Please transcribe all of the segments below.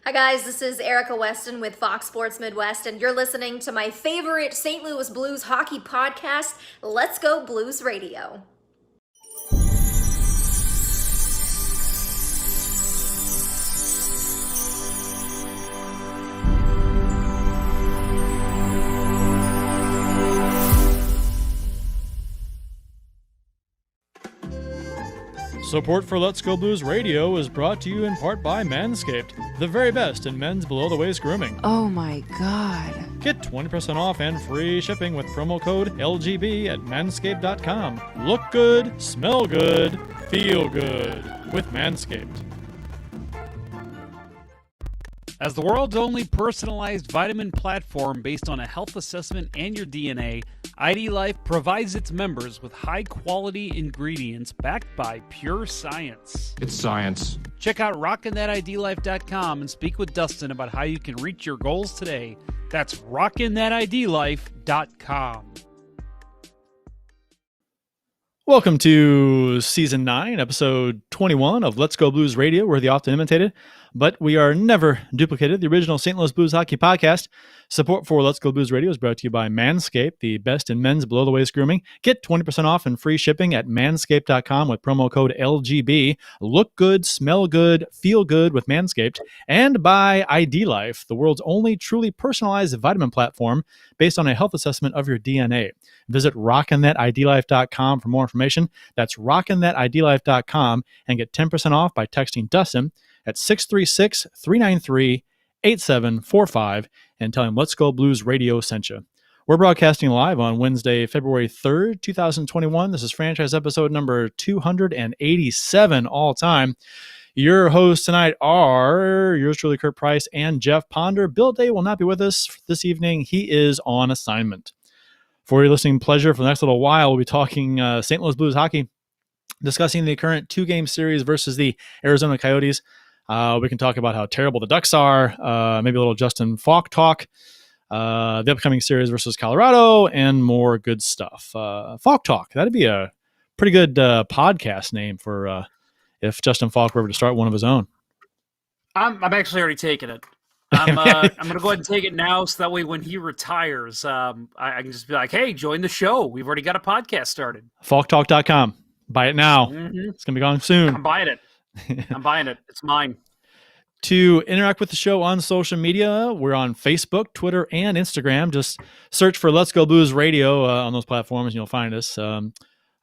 Hi guys, this is Erica Weston with Fox Sports Midwest, and you're listening to my favorite St. Louis Blues hockey podcast, Let's Go Blues Radio. Support for Let's Go Blues Radio is brought to you in part by Manscaped, the very best in men's below-the-waist grooming. Oh my God. Get 20% off and free shipping with promo code LGB at manscaped.com. Look good, smell good, feel good with Manscaped. As the world's only personalized vitamin platform based on a health assessment and your DNA, ID Life provides its members with high-quality ingredients backed by pure science. It's science. Check out rockinthatidlife.com and speak with Dustin about how you can reach your goals today. That's rockinthatidlife.com. Welcome to Season 9, Episode 21 of Let's Go Blues Radio. We're the often imitated, but we are never duplicated. The original St. Louis Blues hockey podcast. Support for Let's Go Blues Radio is brought to you by Manscaped, the best in men's below-the-waist grooming. Get 20% off and free shipping at manscaped.com with promo code LGB. Look good, smell good, feel good with Manscaped. And by ID Life, the world's only truly personalized vitamin platform based on a health assessment of your DNA. Visit rockinthatidlife.com for more information. That's rockinthatidlife.com and get 10% off by texting Dustin at 636-393-8745 and tell him Let's Go Blues Radio sent you. We're broadcasting live on Wednesday, February 3rd, 2021. This is franchise episode number 287 all time. Your hosts tonight are yours truly, Curt Price and Jeff Ponder. Bill Day will not be with us this evening. He is on assignment. For your listening pleasure for the next little while, we'll be talking St. Louis Blues hockey, discussing the current two-game series versus the Arizona Coyotes. We can talk about how terrible the Ducks are, maybe a little Justin Faulk talk, the upcoming series versus Colorado, and more good stuff. Faulk Talk, that'd be a pretty good podcast name for if Justin Faulk were ever to start one of his own. I'm actually already taking it. I'm going to go ahead and take it now so that way when he retires, I can just be like, hey, join the show. We've already got a podcast started. FaulkTalk.com. Buy it now. Mm-hmm. It's going to be gone soon. I'm buying it. I'm buying it. It's mine. To interact with the show on social media, we're on Facebook, Twitter, and Instagram. Just search for Let's Go Blues Radio on those platforms and you'll find us.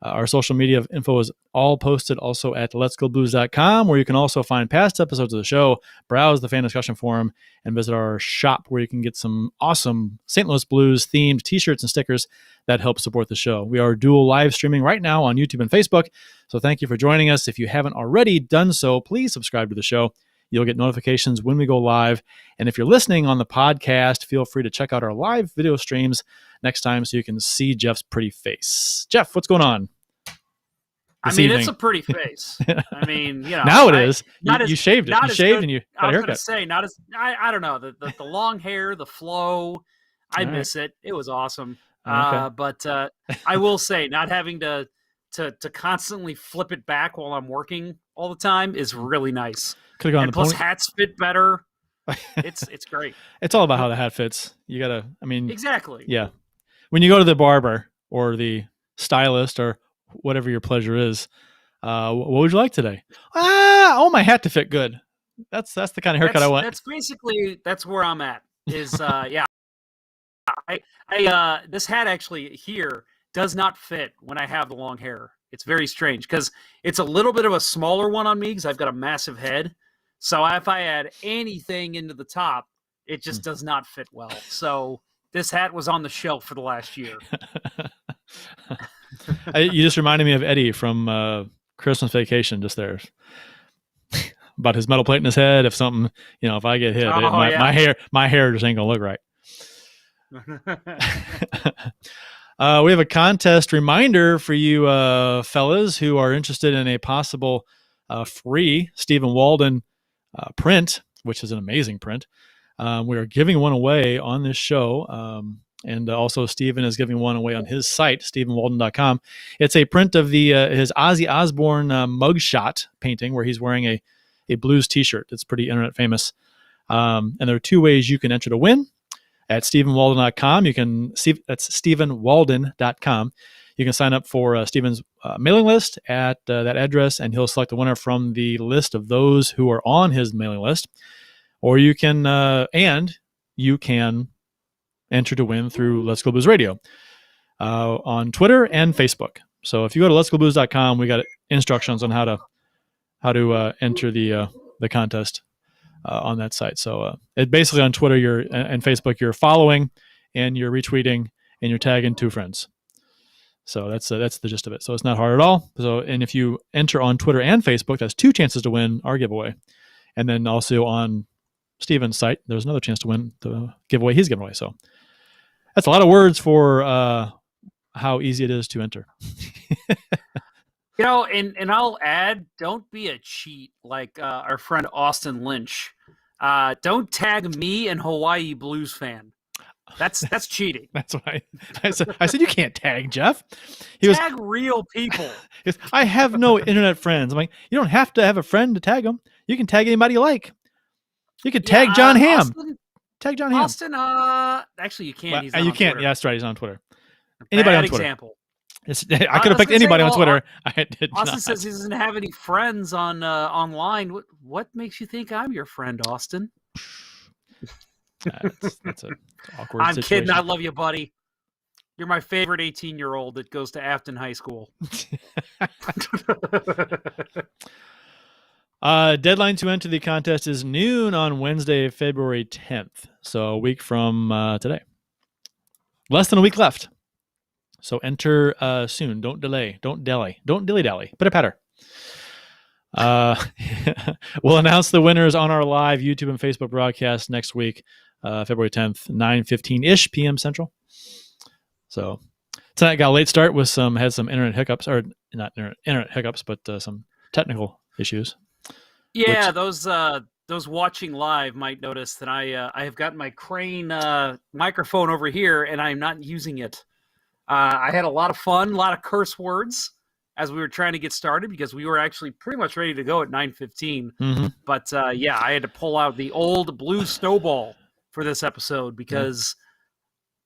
Our social media info is all posted also at letsgoblues.com, where you can also find past episodes of the show, browse the fan discussion forum, and visit our shop where you can get some awesome St. Louis Blues themed t-shirts and stickers that help support the show. We are dual live streaming right now on YouTube and Facebook, so thank you for joining us. If you haven't already done so, please subscribe to the show. You'll get notifications when we go live. And if you're listening on the podcast, feel free to check out our live video streams next time so you can see Jeff's pretty face. Jeff, what's going on? It's a pretty face. I mean, now it is. You shaved it. You shaved and you got a haircut. I was going to say, not as, I don't know, the long hair, the flow, I miss it. It was awesome. Okay. But I will say, not having to constantly flip it back while I'm working all the time is really nice. Could have gone. And plus, hats fit better. It's great. It's all about how the hat fits. You gotta. Exactly. Yeah. When you go to the barber or the stylist or whatever your pleasure is, what would you like today? I want my hat to fit good. That's the kind of haircut I want. That's where I'm at. Is yeah. I this hat actually here does not fit when I have the long hair. It's very strange because it's a little bit of a smaller one on me because I've got a massive head. So if I add anything into the top, it just does not fit well. So this hat was on the shelf for the last year. You just reminded me of Eddie from Christmas Vacation just there. About his metal plate in his head. If something, if I get hit, my hair just ain't going to look right. We have a contest reminder for you fellas who are interested in a possible free Stephen Walden print, which is an amazing print. We are giving one away on this show. And also Stephen is giving one away on his site, StephenWalden.com. It's a print of his Ozzy Osbourne mugshot painting where he's wearing a Blues t-shirt. It's pretty internet famous. And there are two ways you can enter to win. At StephenWalden.com, you can see that's StephenWalden.com. You can sign up for Stephen's mailing list at that address, and he'll select the winner from the list of those who are on his mailing list. Or you can enter to win through Let's Go Blues Radio on Twitter and Facebook. So if you go to letsgoblues.com, we got instructions on how to enter the contest on that site. So it basically on Twitter and Facebook, you're following and you're retweeting and you're tagging two friends. So that's the gist of it. So it's not hard at all. So, and if you enter on Twitter and Facebook, that's two chances to win our giveaway. And then also on Stephen's site, there's another chance to win the giveaway he's giving away. So that's a lot of words for how easy it is to enter. And I'll add, don't be a cheat like our friend Austin Lynch. Don't tag me and Hawaii Blues fan. That's cheating. That's why I said you can't tag Jeff. Tag real people. I have no internet friends. I'm like, you don't have to have a friend to tag them. You can tag anybody you like. You can tag John Hamm. Austin, tag John Hamm. Austin, actually you can't. Well, he's not you on can't. Twitter. Yeah, that's right. He's on Twitter. Anybody on Twitter. Example. I could have picked anybody on Twitter. I did Austin not. says he doesn't have any friends on online. What makes you think I'm your friend, Austin? That's an awkward I'm situation. kidding. I love you, buddy. You're my favorite 18-year-old that goes to Afton High School. Deadline to enter the contest is noon on Wednesday, February 10th. So a week from today. Less than a week left. So enter soon. Don't delay. Don't dilly-dally. Put a patter. We'll announce the winners on our live YouTube and Facebook broadcast next week, February 10th, 9:15-ish p.m. Central. So tonight got a late start with had some internet hiccups, or not internet hiccups, but some technical issues. Yeah, those watching live might notice that I have got my Crane microphone over here, and I'm not using it. I had a lot of fun, a lot of curse words as we were trying to get started because we were actually pretty much ready to go at 9:15. Mm-hmm. But I had to pull out the old blue snowball for this episode because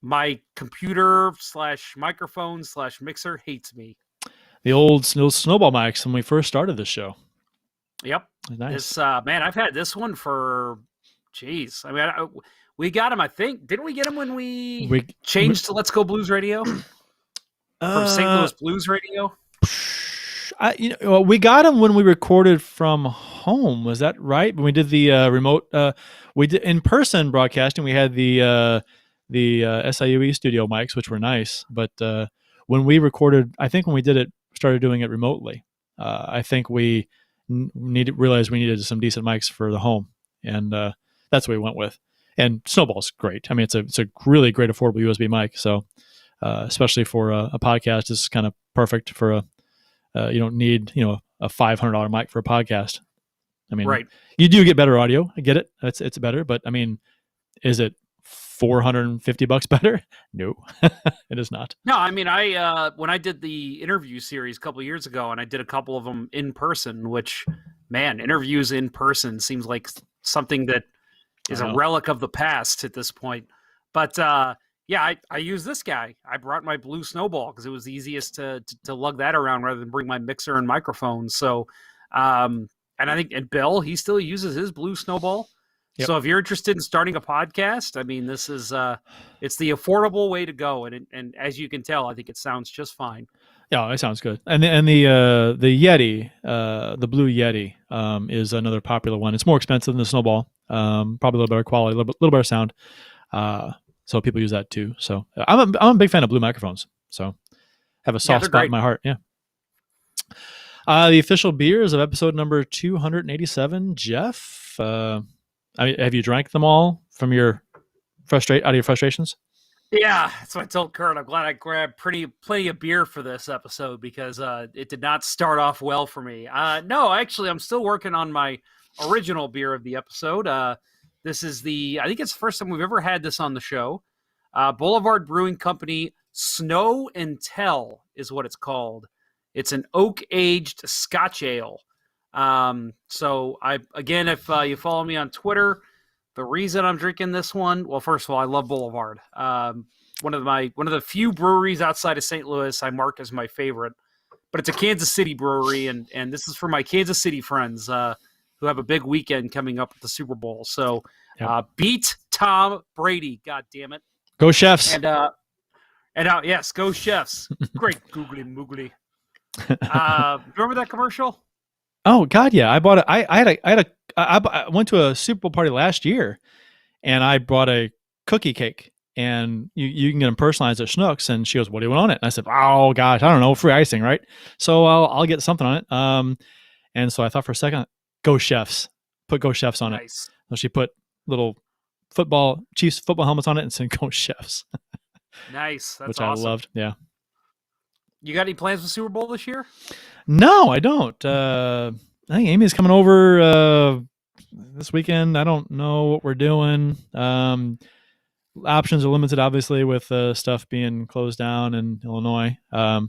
my computer / microphone / mixer hates me. The old snowball mics when we first started this show. Yep. Nice. This man, I've had this one for, geez. I mean, we got him. I think didn't we get him when we changed to Let's Go Blues Radio from St. Louis Blues Radio? We got him when we recorded from home. Was that right? When we did the remote, we did in person broadcasting. We had the SIUE studio mics, which were nice. But when we recorded, I think when we started doing it remotely, I think we realized we needed some decent mics for the home, and that's what we went with. And Snowball's great. I mean, it's a really great affordable USB mic. So especially for a podcast, it's kind of perfect for you don't need a $500 mic for a podcast. I mean, right. You do get better audio. I get it. It's better, but I mean, is it $450 better? No, it is not. No, I mean, I when I did the interview series a couple of years ago, and I did a couple of them in person, which, man, interviews in person seems like something that is a relic of the past at this point. But I use this guy. I brought my blue snowball because it was easiest to lug that around rather than bring my mixer and microphone. So, and I think, and Bill, he still uses his blue snowball. Yep. So if you're interested in starting a podcast, I mean, this is it's the affordable way to go, and as you can tell, I think it sounds just fine. Yeah, it sounds good. And the Yeti, the Blue Yeti, is another popular one. It's more expensive than the Snowball, probably a little better quality, a little better sound. So people use that too. So I'm a big fan of blue microphones. So have a soft spot in my heart. Yeah. The official beers of episode number 287. Jeff, have you drank them all from your out of your frustrations? Yeah, that's what I told Curt. I'm glad I grabbed plenty of beer for this episode because it did not start off well for me. No, actually, I'm still working on my original beer of the episode. This is I think it's the first time we've ever had this on the show. Boulevard Brewing Company Snow and Tell is what it's called. It's an oak-aged Scotch ale. So if you follow me on Twitter, the reason I'm drinking this one, well, first of all, I love Boulevard. One of the few breweries outside of St. Louis I mark as my favorite, but it's a Kansas City brewery, and this is for my Kansas City friends who have a big weekend coming up at the Super Bowl. So beat Tom Brady, God damn it. Go Chefs. And yes, go Chefs. Great googly moogly. Remember that commercial? Oh God, yeah. I bought it. I went to a Super Bowl party last year, and I brought a cookie cake, and you can get them personalized at Schnucks. And she goes, "What do you want on it?" And I said, "Oh gosh, I don't know, free icing, right?" So I'll get something on it. And so I thought for a second, go Chefs. Put go Chefs on it. So she put little Chiefs football helmets on it and said go Chefs. Nice. That's which awesome. I loved. Yeah. You got any plans for Super Bowl this year? No, I don't. I think Amy's coming over this weekend. I don't know what we're doing. Options are limited, obviously, with stuff being closed down in Illinois. I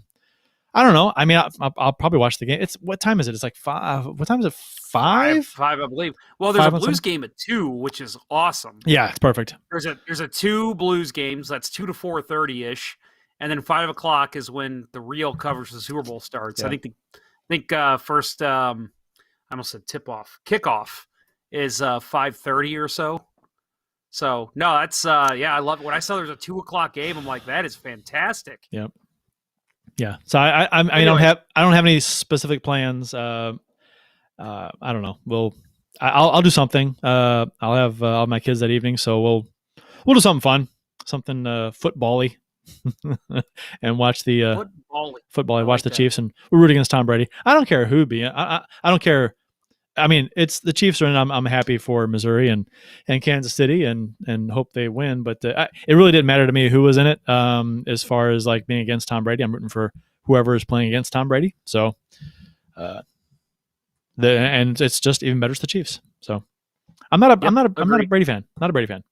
don't know. I mean, I'll probably watch the game. What time is it? It's like 5. What time is it? 5? 5, I believe. Well, there's a Blues game at 2, which is awesome. Yeah, it's perfect. There's a 2 Blues games. That's 2 to 4:30-ish. And then 5 o'clock is when the real coverage of the Super Bowl starts. Yeah. I think first, I almost said kickoff is 5:30 or so. So no, that's I love it. When I saw there's a 2 o'clock game, I'm like, that is fantastic. Yep. Yeah. So I don't have any specific plans. I don't know. I'll do something. I'll have all my kids that evening, so we'll do something fun, something football-y. And watch the football. I watch the Chiefs, and we're rooting against Tom Brady. I don't care who be. I don't care. I mean, it's the Chiefs are in. I'm happy for Missouri and Kansas City, and hope they win. But it really didn't matter to me who was in it. As far as like being against Tom Brady, I'm rooting for whoever is playing against Tom Brady. So, and it's just even better to the Chiefs. So, I'm not a Brady fan. Not a Brady fan.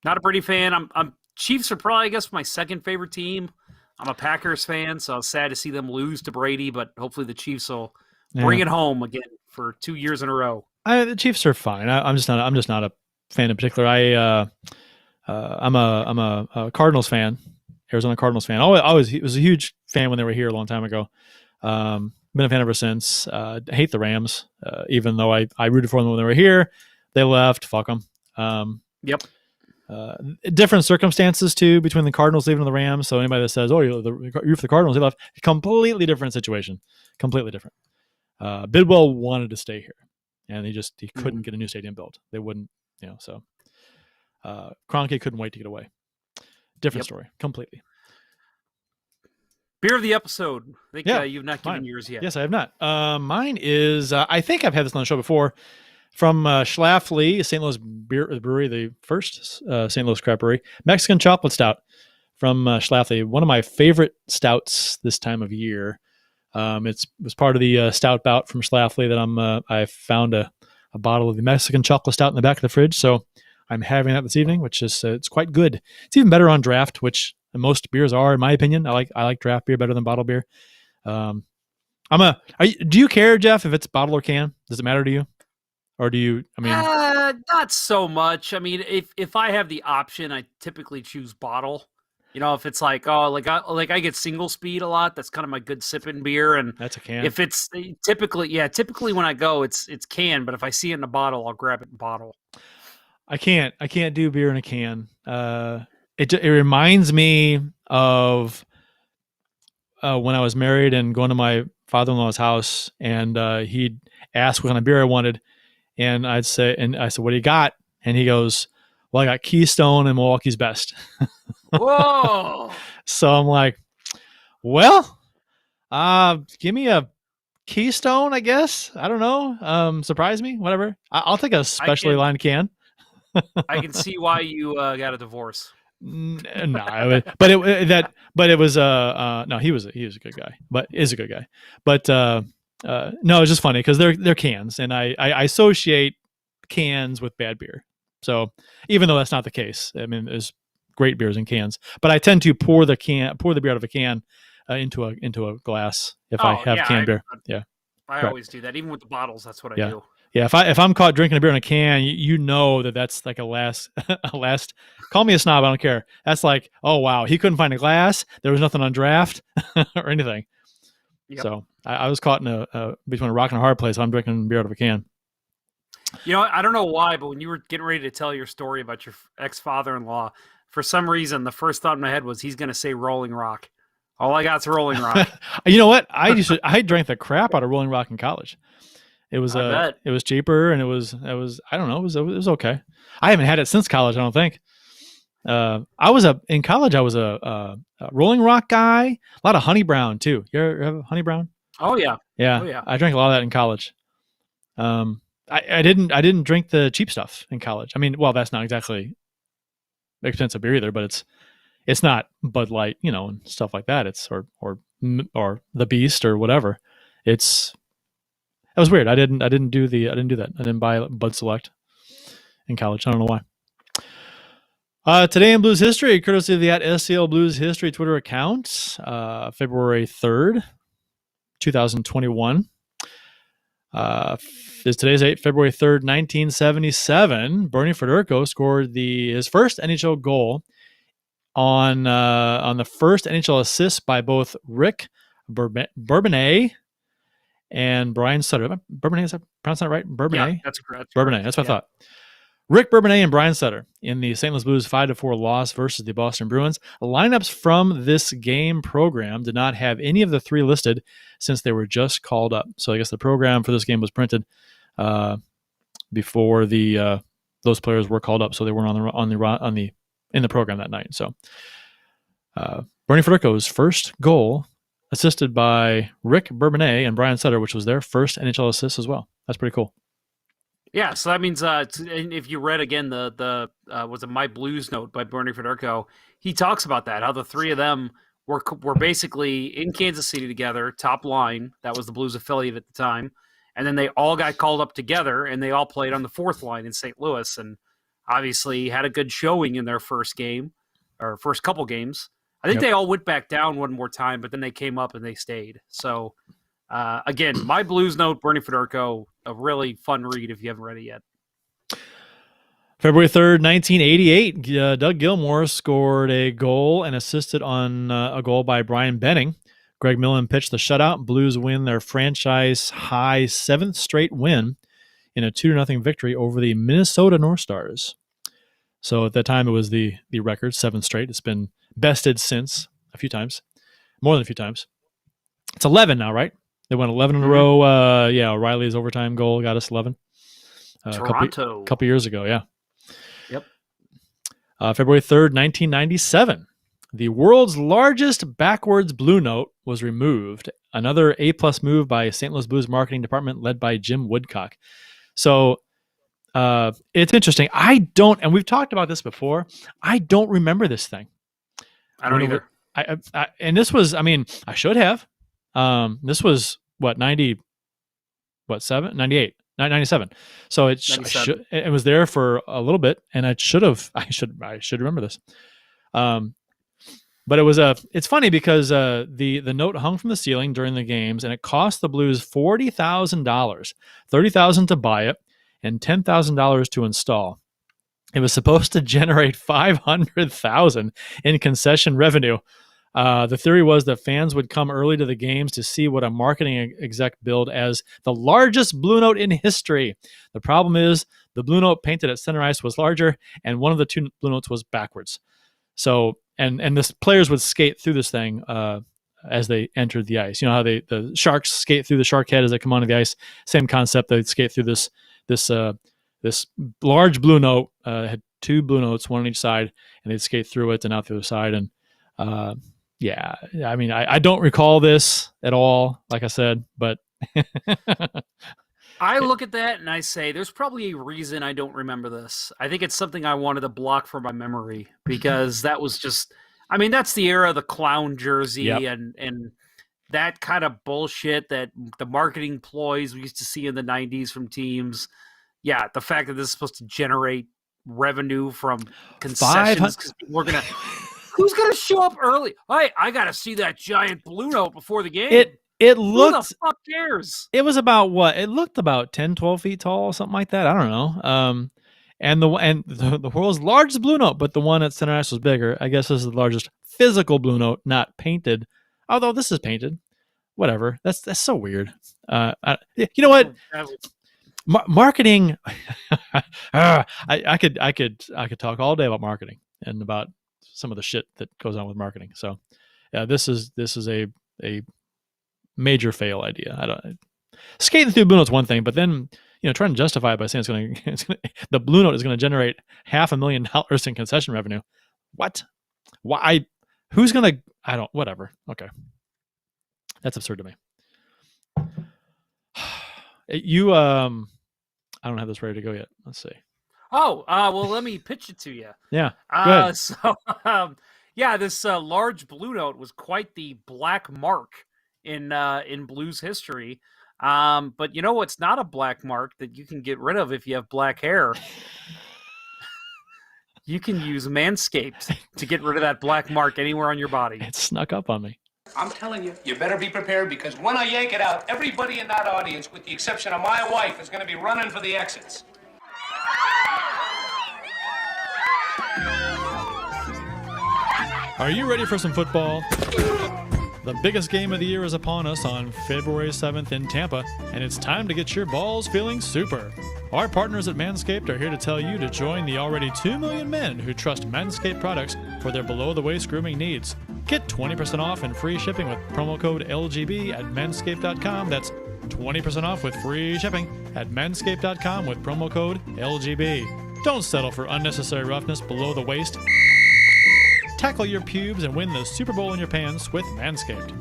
Not a Brady fan. I'm Chiefs are probably, I guess, my second favorite team. I'm a Packers fan, so I'm sad to see them lose to Brady, but hopefully the Chiefs will bring it home again for 2 years in a row. The Chiefs are fine. I'm just not a fan in particular. I'm a Cardinals fan, Arizona Cardinals fan. Always was a huge fan when they were here a long time ago. Been a fan ever since. I hate the Rams, even though I rooted for them when they were here. They left. Fuck them. Yep. Different circumstances too between the Cardinals leaving and the Rams. So anybody that says, "Oh, you're for the Cardinals," they left. Completely different situation. Completely different. Bidwell wanted to stay here, and he couldn't get a new stadium built. They wouldn't, So Kroenke couldn't wait to get away. Different story, completely. Beer of the episode. I think you've not given yours yet. Yes, I have not. Mine is. I think I've had this on the show before. From Schlafly, St. Louis Brewery, the first St. Louis craft brewery, Mexican chocolate stout from Schlafly. One of my favorite stouts this time of year. It was part of the stout bout from Schlafly that I found a bottle of the Mexican chocolate stout in the back of the fridge. So I'm having that this evening, which is it's quite good. It's even better on draft, which most beers are, in my opinion. I like draft beer better than bottle beer. Do you care, Jeff, if it's bottle or can? Does it matter to you? Or do you, not so much. I mean, if I have the option, I typically choose bottle. If it's like, I get single speed a lot. That's kind of my good sipping beer. And that's a can. If it's typically when I go, it's can, but if I see it in a bottle, I'll grab it in bottle. I can't do beer in a can. It reminds me of when I was married and going to my father-in-law's house, and he'd ask what kind of beer I wanted. And I said, "What do you got?" And he goes, "Well, I got Keystone and Milwaukee's Best." Whoa! So I'm like, "Well, give me a Keystone, I guess. I don't know. Surprise me, whatever. I'll take a specially lined can." I can see why you got a divorce. No, but it was no, he was a good guy, but is a good guy, but no, it's just funny because they're cans, and I associate cans with bad beer. So even though that's not the case, I mean, there's great beers in cans, but I tend to pour the beer out of a can into a glass if I have canned beer. Yeah, I always do that, even with the bottles. That's what I do. Yeah, if I'm caught drinking a beer in a can, you know that's like a last a last. Call me a snob, I don't care. That's like, oh wow, he couldn't find a glass. There was nothing on draft or anything. Yep. So I was caught in a between a rock and a hard place. I'm drinking beer out of a can. You know, I don't know why, but when you were getting ready to tell your story about your ex-father-in-law, for some reason, the first thought in my head was he's going to say Rolling Rock. All I got's Rolling Rock. You know what? I drank the crap out of Rolling Rock in college. It was bet. it was cheaper, and it was I don't know, it was okay. I haven't had it since college, I don't think. In college I was a Rolling Rock guy. A lot of Honey Brown too. You ever have Honey Brown? Oh yeah. Yeah. Oh yeah. I drank a lot of that in college. I didn't drink the cheap stuff in college. I mean, well, that's not exactly expensive beer either, but it's not Bud Light, and stuff like that. It's or the Beast or whatever. That was weird. I didn't do that. I didn't buy Bud Select in college. I don't know why. Today in Blues history, courtesy of the @SCL Blues History Twitter account, February 3rd, 2021. Today's date, February 3rd, 1977. Bernie Federko scored his first NHL goal on the first NHL assist by both Rick Bourbonnais and Brian Sutter. Bourbonnais, is that pronounced that right? Bourbonnais? Yeah, that's correct. Bourbonnais, that's what I thought. Rick Bourbonnais and Brian Sutter in the St. Louis Blues 5-4 loss versus the Boston Bruins. Lineups from this game program did not have any of the three listed since they were just called up. So I guess the program for this game was printed before those players were called up, so they weren't in the program that night. So Bernie Federko's first goal, assisted by Rick Bourbonnais and Brian Sutter, which was their first NHL assist as well. That's pretty cool. Yeah, so that means if you read again the was it My Blues Note by Bernie Federko, he talks about that, how the three of them were basically in Kansas City together, top line. That was the Blues affiliate at the time. And then they all got called up together, and they all played on the fourth line in St. Louis, and obviously had a good showing in their first game, or first couple games. I think they all went back down one more time, but then they came up and they stayed. So, again, My Blues Note, Bernie Federko, a really fun read if you haven't read it yet. February 3rd, 1988, Doug Gilmour scored a goal and assisted on a goal by Brian Benning. Greg Millen pitched the shutout. Blues win their franchise-high 7th straight win in a 2-0 victory over the Minnesota North Stars. So at that time, it was the record, 7th straight. It's been bested since a few times, more than a few times. It's 11 now, right? They won 11 in a row. O'Reilly's overtime goal got us 11. Toronto. A couple years ago, yeah. Yep. February 3rd, 1997. The world's largest backwards blue note was removed. Another A+ move by St. Louis Blues marketing department led by Jim Woodcock. So it's interesting. And we've talked about this before. I don't remember this thing. I don't either. And this was, I should have. This was 98, 97. So it was there for a little bit, and I should remember this. But it's funny because the note hung from the ceiling during the games, and it cost the Blues $40,000, $30,000 to buy it, and $10,000 to install. It was supposed to generate $500,000 in concession revenue. The theory was that fans would come early to the games to see what a marketing exec billed as the largest blue note in history. The problem is the blue note painted at center ice was larger, and one of the two blue notes was backwards. So, and the players would skate through this thing as they entered the ice. You know how the Sharks skate through the shark head as they come onto the ice? Same concept. They'd skate through this large blue note, had two blue notes, one on each side, and they'd skate through it and out the other side. And I don't recall this at all, like I said, but I look at that and I say, there's probably a reason I don't remember this. I think it's something I wanted to block from my memory because that was just, that's the era of the clown jersey and that kind of bullshit that the marketing ploys we used to see in the 90s from teams. Yeah, the fact that this is supposed to generate revenue from concessions because we're going to... Who's going to show up early? Hey, I got to see that giant blue note before the game. It Who looked. the fuck cares? It was about what? It looked about 10, 12 feet tall, something like that. I don't know. And the world's largest blue note, but the one at Center Ice was bigger. I guess this is the largest physical blue note, not painted. Although this is painted. Whatever. That's so weird. You know what? Marketing. I could talk all day about marketing and about some of the shit that goes on with marketing. So, yeah, this is a major fail idea. Skating through blue note's one thing, but then trying to justify it by saying the blue note is going to generate $500,000 in concession revenue. What? Why? Who's going to? I don't. Whatever. Okay, that's absurd to me. You I don't have this ready to go yet. Let's see. Oh, well, let me pitch it to you. Yeah. Go ahead. So, yeah, this large blue note was quite the black mark in blues history. But you know what's not a black mark that you can get rid of if you have black hair? You can use Manscaped to get rid of that black mark anywhere on your body. It snuck up on me. I'm telling you, you better be prepared, because when I yank it out, everybody in that audience, with the exception of my wife, is going to be running for the exits. Are you ready for some football? The biggest game of the year is upon us on February 7th in Tampa, and it's time to get your balls feeling super. Our partners at Manscaped are here to tell you to join the already 2 million men who trust Manscaped products for their below-the-waist grooming needs. Get 20% off and free shipping with promo code LGB at manscaped.com. That's 20% off with free shipping at manscaped.com with promo code LGB. Don't settle for unnecessary roughness below the waist. Tackle your pubes and win the Super Bowl in your pants with Manscaped.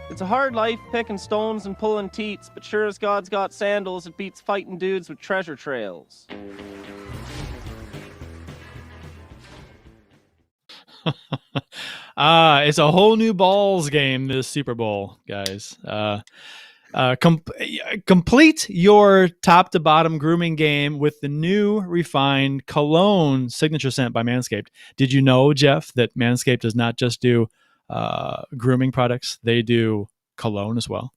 It's a hard life picking stones and pulling teats, but sure as God's got sandals, it beats fighting dudes with treasure trails. It's a whole new balls game this Super Bowl, guys. Complete your top to bottom grooming game with the new refined cologne signature scent by Manscaped. Did you know, Jeff, that Manscaped does not just do grooming products? They do cologne as well.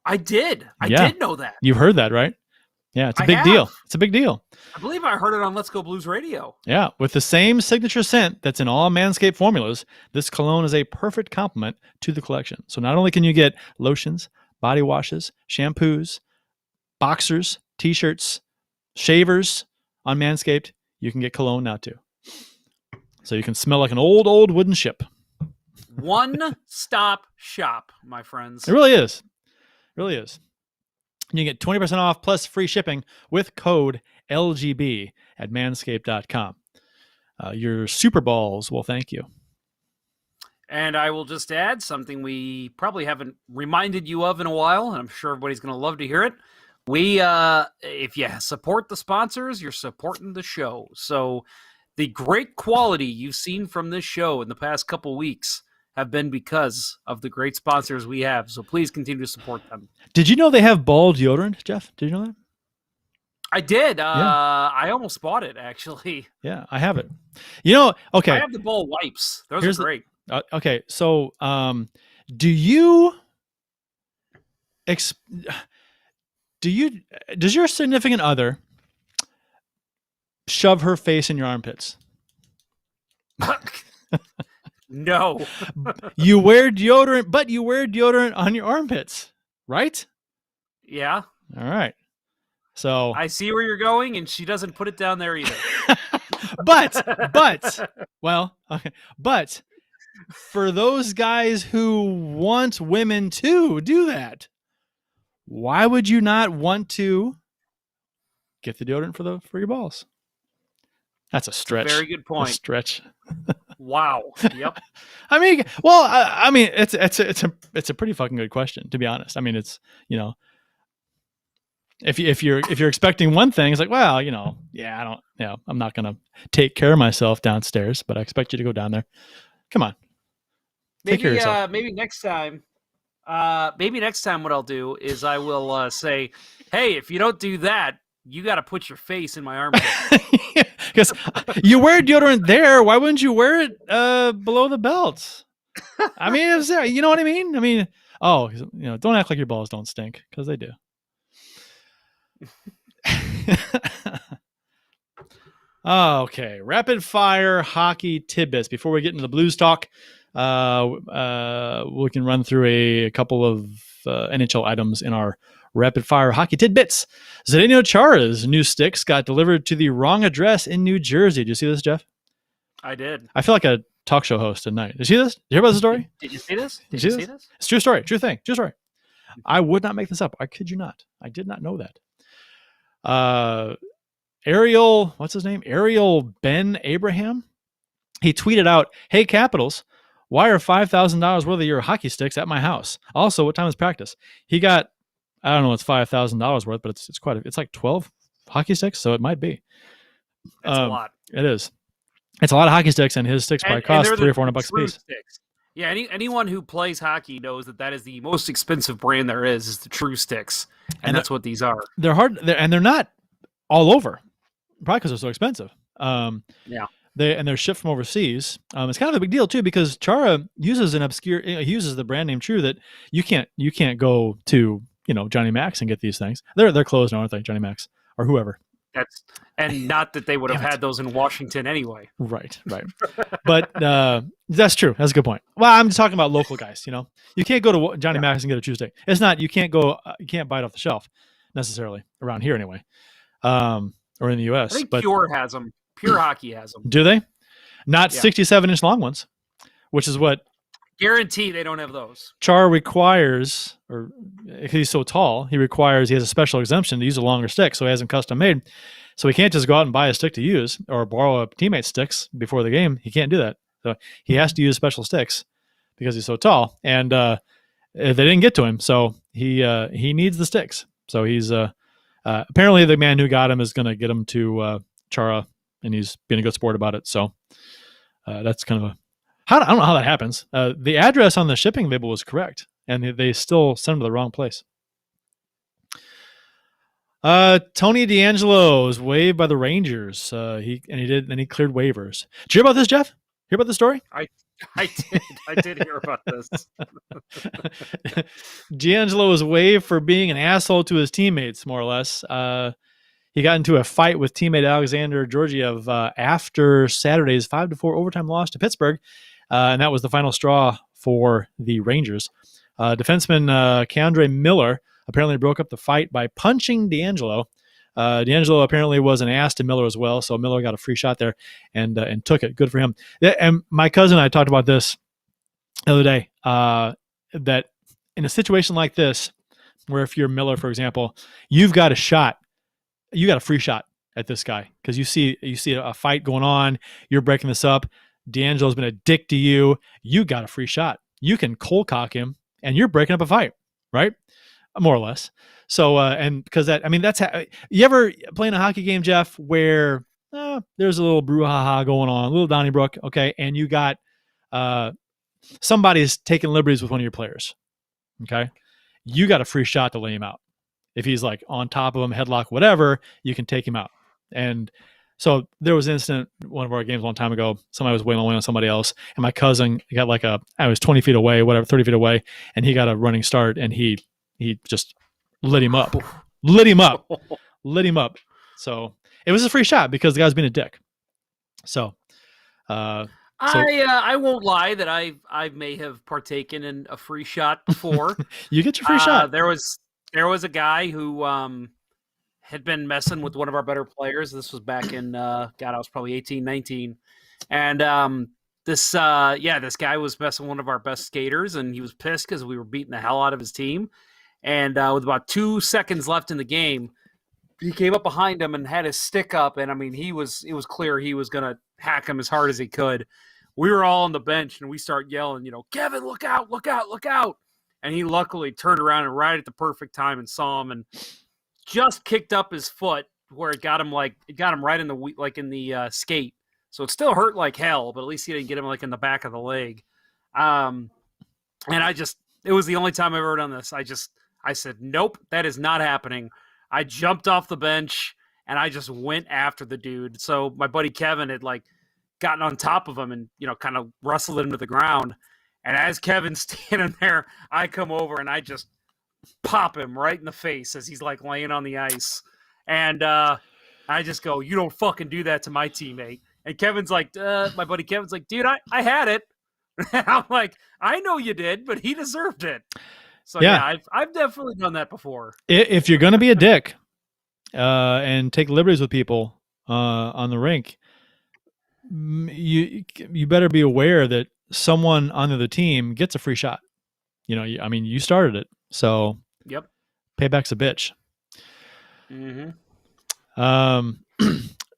I did know that. You've heard that, right? Yeah, it's a big deal. It's a big deal. I believe I heard it on Let's Go Blues Radio. Yeah, with the same signature scent that's in all Manscaped formulas, this cologne is a perfect complement to the collection. So not only can you get lotions, body washes, shampoos, boxers, t-shirts, shavers on Manscaped, you can get cologne now too. So you can smell like an old wooden ship. One-stop shop, my friends. It really is. It really is. You get 20% off plus free shipping with code LGB at manscaped.com. Your Super Balls will thank you. And I will just add something we probably haven't reminded you of in a while, and I'm sure everybody's going to love to hear it. We, if you support the sponsors, you're supporting the show. So the great quality you've seen from this show in the past couple weeks have been because of the great sponsors we have. So please continue to support them. Did you know they have ball deodorant, Jeff? Did you know that? I did. I almost bought it, actually. Yeah, I have it. You know, okay. I have the ball wipes. Those are great. Okay, so does your significant other shove her face in your armpits? No. You wear deodorant on your armpits, right? Yeah. All right. So I see where you're going, and she doesn't put it down there either. but for those guys who want women to do that, why would you not want to get the deodorant for your balls? That's a stretch. Very good point. A stretch. Wow. Yep. I mean, well, I mean, it's a pretty fucking good question, to be honest. I mean, it's, if you're expecting one thing, it's like, well, I'm not gonna take care of myself downstairs, but I expect you to go down there. Come on. Take care of yourself. Maybe next time. What I'll do is I will say, hey, if you don't do that, you got to put your face in my armpit. Because you wear deodorant there. Why wouldn't you wear it below the belt? I mean, you know what I mean? I mean, don't act like your balls don't stink, because they do. Okay, rapid fire hockey tidbits. Before we get into the Blues talk, we can run through a couple of NHL items in our rapid fire hockey tidbits. Zdeno Chara's new sticks got delivered to the wrong address in New Jersey. Did you see this, Jeff? I did. I feel like a talk show host tonight. Did you see this? Did you hear about the story? Did you see this? Did you see this? It's a true story. True thing. True story. I would not make this up. I kid you not. I did not know that. Ariel, what's his name? Ariel Ben Abraham. He tweeted out, "Hey Capitals, why are $5,000 worth of your hockey sticks at my house? Also, what time is practice?" He got, I don't know, it's $5,000 worth, but it's like 12 hockey sticks, so it might be. That's a lot. It is. It's a lot of hockey sticks, and his sticks probably cost $300 or $400 a piece. Sticks. Yeah, anyone who plays hockey knows that is the most expensive brand there is the True Sticks, and that's what these are. They're hard, and they're not all over. Probably because they're so expensive. Yeah. They're shipped from overseas. It's kind of a big deal too, because Chara uses the brand name True that you can't go to Johnny Mac's and get these things. They're closed now, aren't they? Johnny Mac's or whoever. And not that they would have had those in Washington anyway. Right. But that's true. That's a good point. Well, I'm just talking about local guys. You can't go to Johnny Mac's and get a True stick. It's not. You can't go. You can't buy it off the shelf necessarily around here anyway. Or in the U.S. I think Pure has them. Pure Hockey has them. Do they? Not 67-inch long ones, which is what guarantee they don't have those. Char requires, or if he's so tall, he has a special exemption to use a longer stick, so he has them custom made. So he can't just go out and buy a stick to use or borrow a teammate's sticks before the game. He can't do that. So he has to use special sticks because he's so tall, and they didn't get to him, so he needs the sticks. So he's apparently the man who got him is going to get him to Chara, and he's being a good sport about it. So that's kind of I don't know how that happens. The address on the shipping label was correct, and they still sent him to the wrong place. Tony DeAngelo was waived by the Rangers. He cleared waivers. Did you hear about this, Jeff? Hear about the story? I did hear about this. DeAngelo was waived for being an asshole to his teammates, more or less. He got into a fight with teammate Alexander Georgiev after Saturday's 5-4 overtime loss to Pittsburgh, and that was the final straw for the Rangers. Defenseman Keandre Miller apparently broke up the fight by punching DeAngelo. DeAngelo apparently was an ass to Miller as well, so Miller got a free shot there and took it. Good for him. And my cousin and I talked about this the other day, that in a situation like this, where if you're Miller, for example, you've got a shot, you got a free shot at this guy because you see a fight going on, you're breaking this up, DeAngelo's been a dick to you, you got a free shot. You can cold cock him, and you're breaking up a fight, right? More or less. So, and because that's you ever play in a hockey game, Jeff, where there's a little brouhaha going on, a little Donnybrook, okay, and you got somebody's taking liberties with one of your players, okay? You got a free shot to lay him out. If he's like on top of him, headlock, whatever, you can take him out. And so there was an incident, one of our games a long time ago, somebody was wailing away on somebody else, and my cousin got I was 20 feet away, 30 feet away, and he got a running start, and he just lit him up. So it was a free shot because the guy's being a dick. So, I won't lie that I may have partaken in a free shot before. You get your free shot. There was a guy who had been messing with one of our better players. This was back in I was probably 18, 19. And this guy was messing with one of our best skaters, and he was pissed because we were beating the hell out of his team. And with about 2 seconds left in the game, he came up behind him and had his stick up. And I mean, it was clear he was going to hack him as hard as he could. We were all on the bench and we start yelling, Kevin, look out, look out, look out. And he luckily turned around and right at the perfect time and saw him and just kicked up his foot where it got him right in the skate. So it still hurt like hell, but at least he didn't get him in the back of the leg. And it was the only time I've ever done this. I said, nope, that is not happening. I jumped off the bench and I just went after the dude. So my buddy Kevin had gotten on top of him and, kind of wrestled him to the ground. And as Kevin's standing there, I come over and I just pop him right in the face as he's like laying on the ice. And I just go, "You don't fucking do that to my teammate." And Kevin's like, my buddy Kevin's like, "Dude, I had it." I'm like, "I know you did, but he deserved it." So yeah, I've definitely done that before. If you're going to be a dick and take liberties with people on the rink, you better be aware that someone on the team gets a free shot. I mean, you started it, so Yep. Payback's a bitch. Mm-hmm.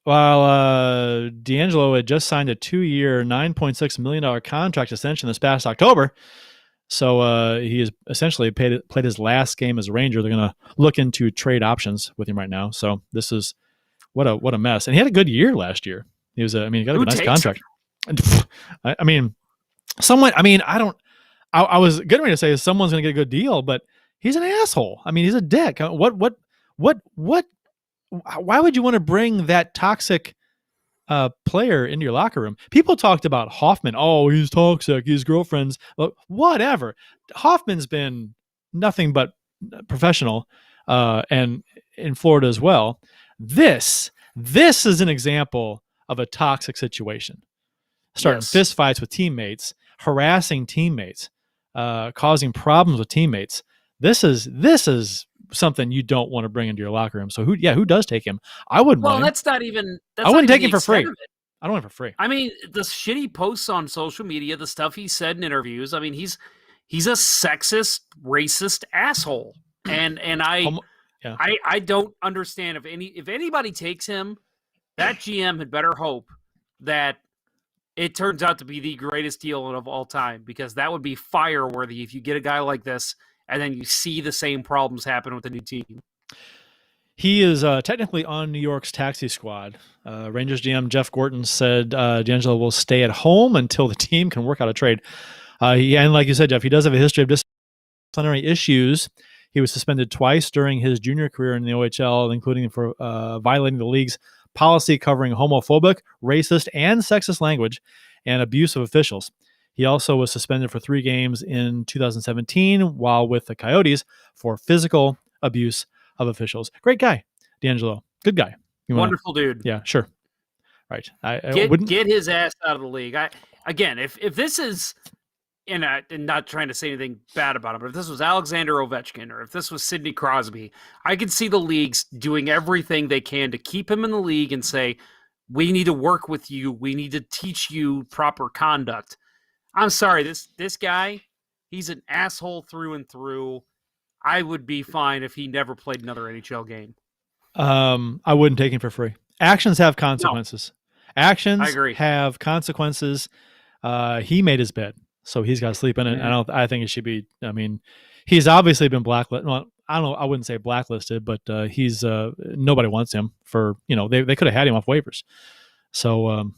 While D'Angelo had just signed a 2-year, $9.6 million contract extension this past October, so he has essentially played his last game as a Ranger. They're going to look into trade options with him right now. So this is what a mess. And he had a good year last year. He was, he got a nice contract. I mean, I was getting ready to say someone's going to get a good deal, but he's an asshole. I mean, he's a dick. What? Why would you want to bring that toxic player into your locker room? People talked about Hoffman. Oh, he's toxic. His girlfriend's whatever. Hoffman's been nothing but professional, and in Florida as well. This is an example of a toxic situation. Starting fist fights with teammates, harassing teammates, causing problems with teammates. This is something you don't want to bring into your locker room. So who does take him? I wouldn't want him. That's not even. I wouldn't take him for free. I don't want him for free. I mean, the shitty posts on social media, the stuff he said in interviews. I mean, he's a sexist, racist asshole, and I don't understand if anybody takes him, that GM had better hope that it turns out to be the greatest deal of all time, because that would be fire worthy if you get a guy like this and then you see the same problems happen with the new team. He is technically on New York's taxi squad. Rangers GM Jeff Gorton said D'Angelo will stay at home until the team can work out a trade. And like you said, Jeff, he does have a history of disciplinary issues. He was suspended twice during his junior career in the OHL, including for violating the league's policy covering homophobic, racist, and sexist language and abuse of officials. He also was suspended for 3 games in 2017 while with the Coyotes for physical abuse of officials. Great guy, D'Angelo. Good guy. Wonderful dude. Yeah, sure. Right. Get his ass out of the league. If this is, and not trying to say anything bad about him, but if this was Alexander Ovechkin or if this was Sidney Crosby, I could see the leagues doing everything they can to keep him in the league and say, we need to work with you. We need to teach you proper conduct. I'm sorry, this guy, he's an asshole through and through. I would be fine if he never played another NHL game. I wouldn't take him for free. Actions have consequences. No. Actions I agree. have consequences. He made his bed, so he's got to sleep in it. Yeah. I think it should be. I mean, he's obviously been blacklisted. Well, I don't know. I wouldn't say blacklisted, but he's nobody wants him for. They could have had him off waivers. So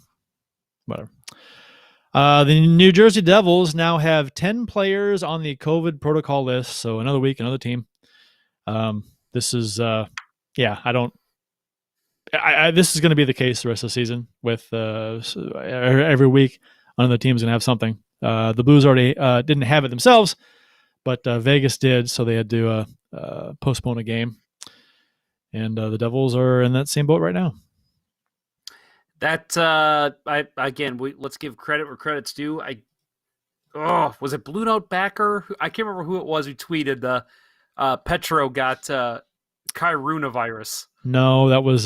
whatever. The New Jersey Devils now have 10 players on the COVID protocol list. So another week, another team. This is, this is going to be the case the rest of the season with every week another team's going to have something. The Blues already didn't have it themselves, but Vegas did. So they had to postpone a game. And the Devils are in that same boat right now. That let's give credit where credit's due. Was it Blue Note Backer? I can't remember who it was who tweeted Petro got coronavirus. No, that was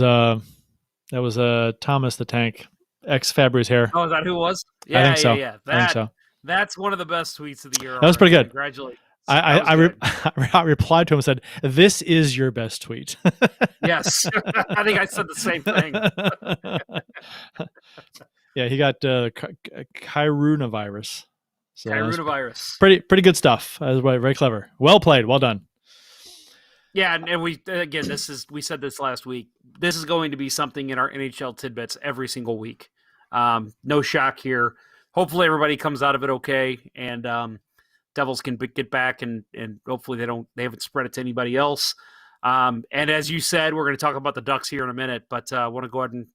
Thomas the Tank, ex Fabry's hair. Oh, is that who it was? Yeah, I think so. Yeah. I think so. That's one of the best tweets of the year. That was pretty good. Congratulations. I replied to him and said, "This is your best tweet." Yes, I think I said the same thing. Yeah, he got coronavirus. So coronavirus. Pretty good stuff. That was very clever. Well played. Well done. Yeah, and we said this last week. This is going to be something in our NHL tidbits every single week. No shock here. Hopefully everybody comes out of it okay, and Devils can get back and hopefully they haven't spread it to anybody else. And as you said, we're going to talk about the Ducks here in a minute, but I want to go ahead and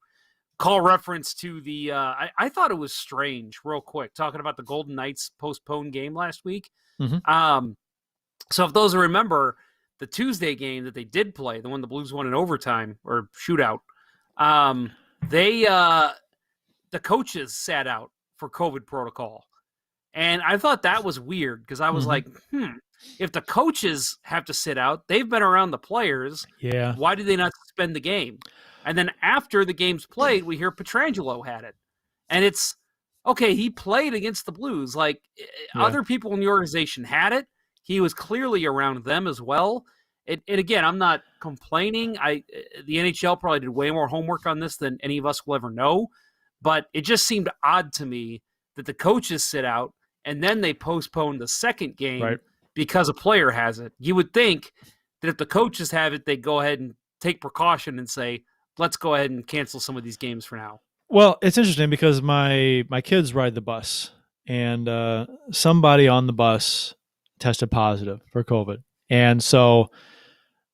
call reference to the I thought it was strange, real quick, talking about the Golden Knights postponed game last week. Mhm. So if those remember the Tuesday game that they did play, the one the Blues won in overtime or shootout, the coaches sat out for COVID protocol. And I thought that was weird because I was like, if the coaches have to sit out, they've been around the players. Yeah. Why did they not suspend the game? And then after the game's played, we hear Pietrangelo had it. And it's, okay, he played against the Blues. Like, other people in the organization had it. He was clearly around them as well. And again, I'm not complaining. The NHL probably did way more homework on this than any of us will ever know. But it just seemed odd to me that the coaches sit out and then they postpone the second game because a player has it. You would think that if the coaches have it, they'd go ahead and take precaution and say, let's go ahead and cancel some of these games for now. Well, it's interesting because my kids ride the bus, and somebody on the bus tested positive for COVID. And so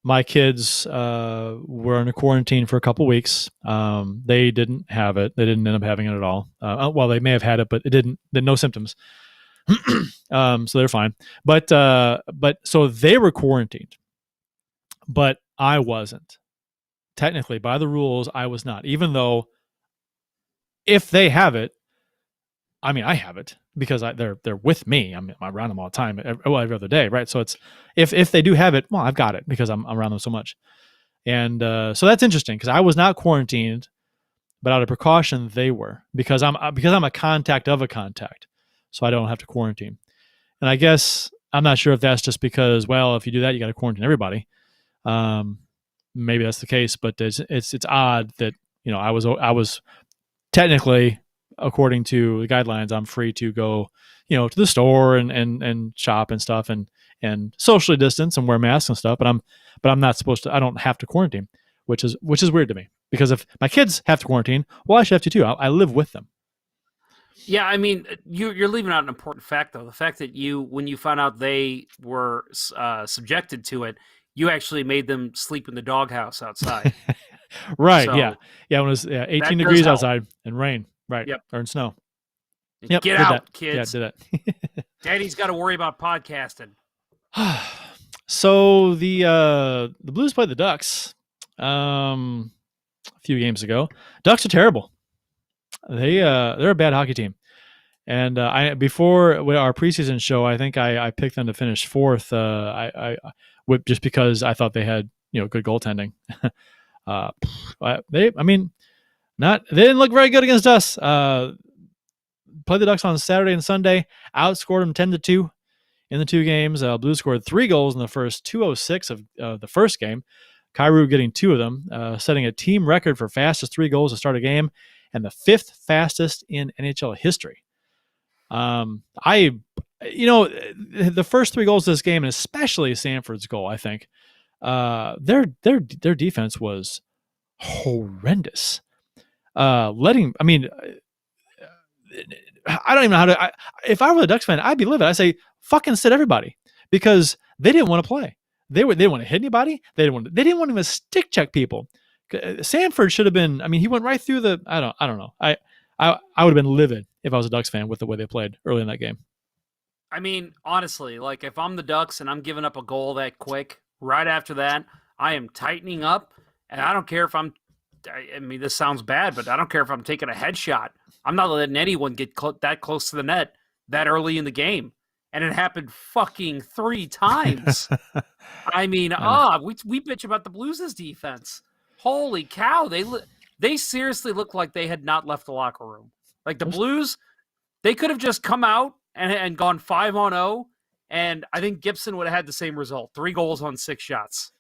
my kids were in a quarantine for a couple weeks. They didn't have it. They didn't end up having it at all. Well, they may have had it, but no symptoms. So they're fine. But so they were quarantined, but I wasn't. Technically, by the rules, I was not, even though if they have it, I mean, I have it because they're with me. I'm around them all the time, every other day, right? So it's if they do have it, well, I've got it because I'm around them so much. And so that's interesting because I was not quarantined, but out of precaution, they were because I'm a contact of a contact, so I don't have to quarantine. And I guess I'm not sure if that's just because, well, if you do that, you got to quarantine everybody. Maybe that's the case, but it's odd that I was technically, according to the guidelines, I'm free to go to the store and shop and stuff and socially distance and wear masks and stuff, but I'm not supposed to. I don't have to quarantine, which is weird to me because if my kids have to quarantine, well, I should have to too. I live with them. Yeah, I mean, you're leaving out an important fact though. The fact that when you found out they were subjected to it, you actually made them sleep in the doghouse outside. Right. So, yeah. When it was 18 degrees outside and rain. Right. Yep. Or in snow. Yep. Get out, kids. Yeah, did that. Daddy's got to worry about podcasting. So the Blues played the Ducks a few games ago. Ducks are terrible. They're a bad hockey team. And before our preseason show, I think I picked them to finish fourth. Just because I thought they had good goaltending. They didn't look very good against us. Played the Ducks on Saturday and Sunday. Outscored them 10-2 in the two games. Blues scored 3 goals in the first 2:06 of the first game. Kyrou getting 2 of them, setting a team record for fastest 3 goals to start a game, and the 5th fastest in NHL history. The first 3 goals of this game, and especially Sanford's goal, I think, their defense was horrendous. I don't even know how to. If I were a Ducks fan, I'd be livid. I'd say fucking sit everybody because they didn't want to play. They didn't want to hit anybody. They didn't want to even stick check people. Sanford should have been. I mean, he went right through the. I don't know. I would have been livid if I was a Ducks fan with the way they played early in that game. I mean, honestly, like if I'm the Ducks and I'm giving up a goal that quick, right after that, I am tightening up, and I don't care if I mean, this sounds bad, but I don't care if I'm taking a headshot. I'm not letting anyone get that close to the net that early in the game. And it happened fucking 3 times. I mean, we bitch about the Blues' defense. Holy cow. They seriously looked like they had not left the locker room. Like the Blues, they could have just come out and gone 5-0, and I think Gibson would have had the same result. 3 goals on 6 shots.